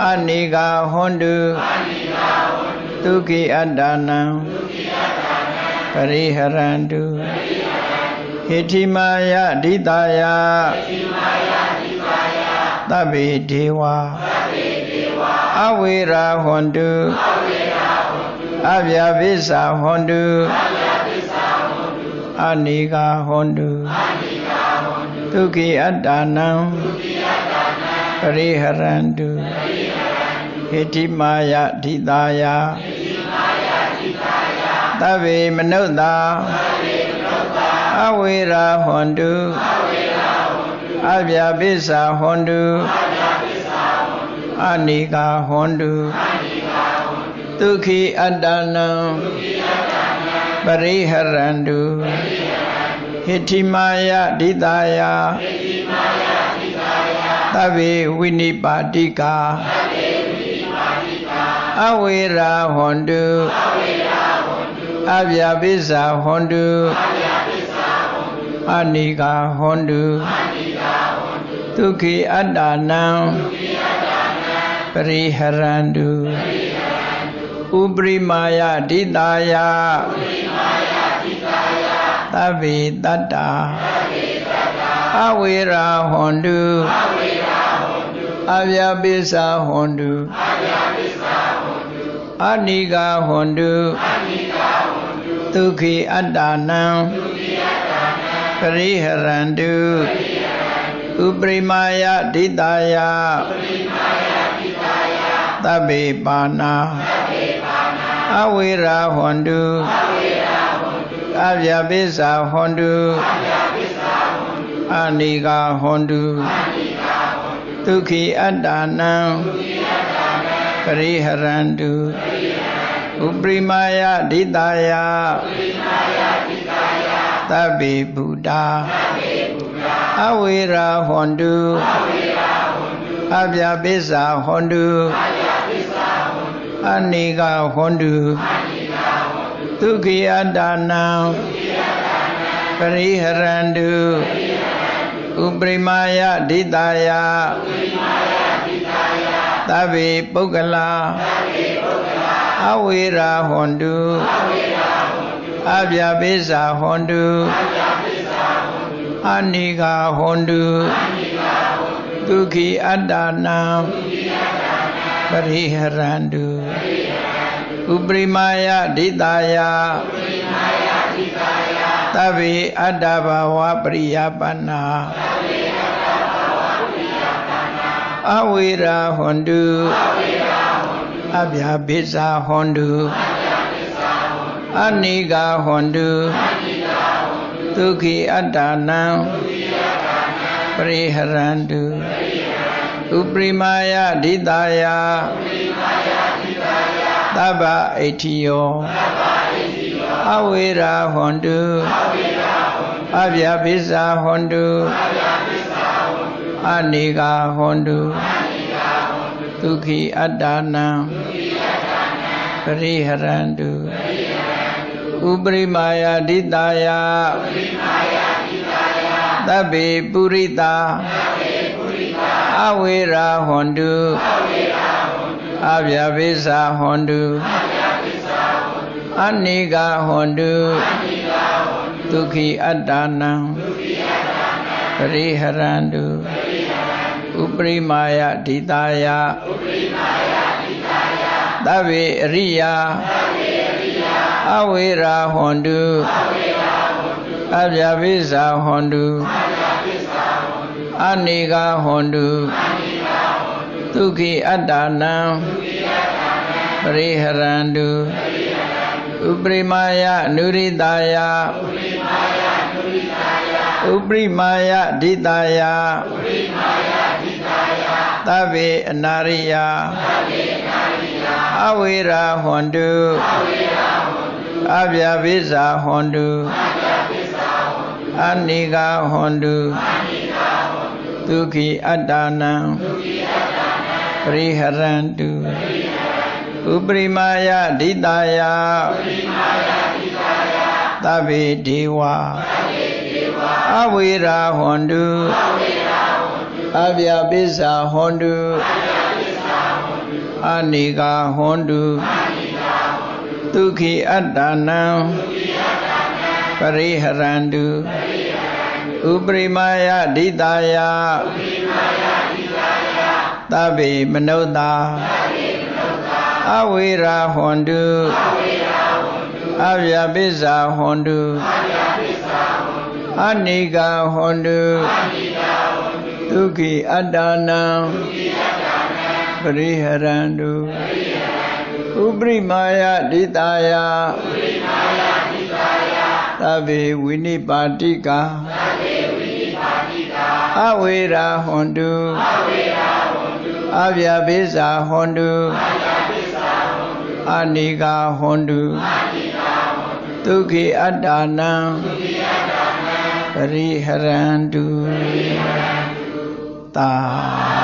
အနိကာဟွန်တုဒုက္ခိအတ္တနံပရိဟရန္တုဣတိမာယဒိတာယသဗ္ဗေဒေဝအဝေရာဟွန်တုအဗျာပိစ္ဆာဟွန်တုအနိကာဟွန်တုဒုက္ခိအတ္တနံပရိဟရန္တုဣတိမာယဒိတာယသဗ္ဗေမနုဿာအဝေရာဟွန်တုအဗျာပိစ္ဆာဟွန်တုအနိကာဟွန်တုဒုက္ခိအတ္တနံပရိဟရန္တုဣတိမာယဒိတာယသဗ္ဗေဝိနိပါတိကာအဝေရာဟွန်တုအဗျာပိစ္ဆာဟွန်တုအနိကာဟွန်တုဒုက္ခိအတ္တနံပရိဟရန္တုဥပရိမာယဒိတာယသဗ္ဗေတတ္တာအဝေရာဟွန်တု အဗျာပိစာဟွန်တုအနိဂဟွန်တုဒုက္ခိအတ္တနံပရိဟရန္တုဥပရိမာယဒိတာယသဗ္ဗေပါဏာအဝေရာဟွန်တုအဗျာပိစာဟွန်တုအနိဂဟွန်တုဒုက္ခိအတ္တနံပရိဟရန္တုဥပရိမာယဒိတာယသဗ္ဗေဗုဒ္ဓအဝေရာဟွန်တုအဗျာပိစာဟွန်တုအနိဂဟွန်တုဒုက္ခိအတ္တနံပရိဟရန္တုဥပရိမာယဒိတာယသဗ္ဗေပုဂ္ဂလာအဝေရာဟွန်တုအဗျာပိစာဟွန်တုအနိဂဟွန်တုဒုက္ခိအတ္တနံပရိဟရန္တုဥပရိမာယဒိတာယသဗ္ဗေအတ္တဘာဝပရိယပန္နာအဝေရာဟွန်တုအဗျာပိစာဟွန်တုအနိဂဟွန်တုဒုက္ခိအတ္တနံပရိဟရန္တုဥပရိမာယဒိတာယသဗ္ဗဣဋ္ဌိယောအဝေရာဟွန်တုအဗျာပိစာဟွန်တုအနိဂဟွန်တုဒုက္ခိအတ္တနံပရိဟရန္တုဥပရိမာယဒိတာယသဗ္ဗေပုရိတာအဝေရာဟွန်တုအဗျာပိစာဟွန်တုအနိဂဟွန်တုဒုက္ခိအတ္တနံပရိဟရန္တုဥပရိမာယဒိတာယသဗ္ဗေအရိယာအဝေရာဟွန်တုအဗျာပိစာဟွန်တုအနိဂဟွန်တုဒုက္ခိအတ္တနံပရိဟရန္တုဥပရိမာယနုရိတာယဥပရိမာယဒိတာယသဗ္ဗေအနာရိယအဝေရာဟွန်တုအဗျာပိစာဟွန်တုအနိဂဟွန်တုဒုက္ခိအတ္တနံပရိဟရန္တုဥပရိမာယဒိတာယသဗ္ဗေဒေဝအဝေရာဟွန်တုအဗျာပိစာဟွန်တုအနိဂဟွန်တုဒုက္ခိအတ္တနံပရိဟရန္တုဥပရိမာယဒိတာယသဗ္ဗေမနုဿာအဝေရာဟွန်တုအဗျာပိစာဟွန်တုအနိဂဟွန်တုဒုက္ခိအတ္တနံပရိဟရန္တုဥပရိမာယဒိတာယသဗ္ဗေဝိနိပါတိကာအဝေရာဟွန်တုအဗျာပိစာဟွန်တုအနိဂဟွန်တုဒုက္ခိအတ္တနံပရိဟရန္တုသာ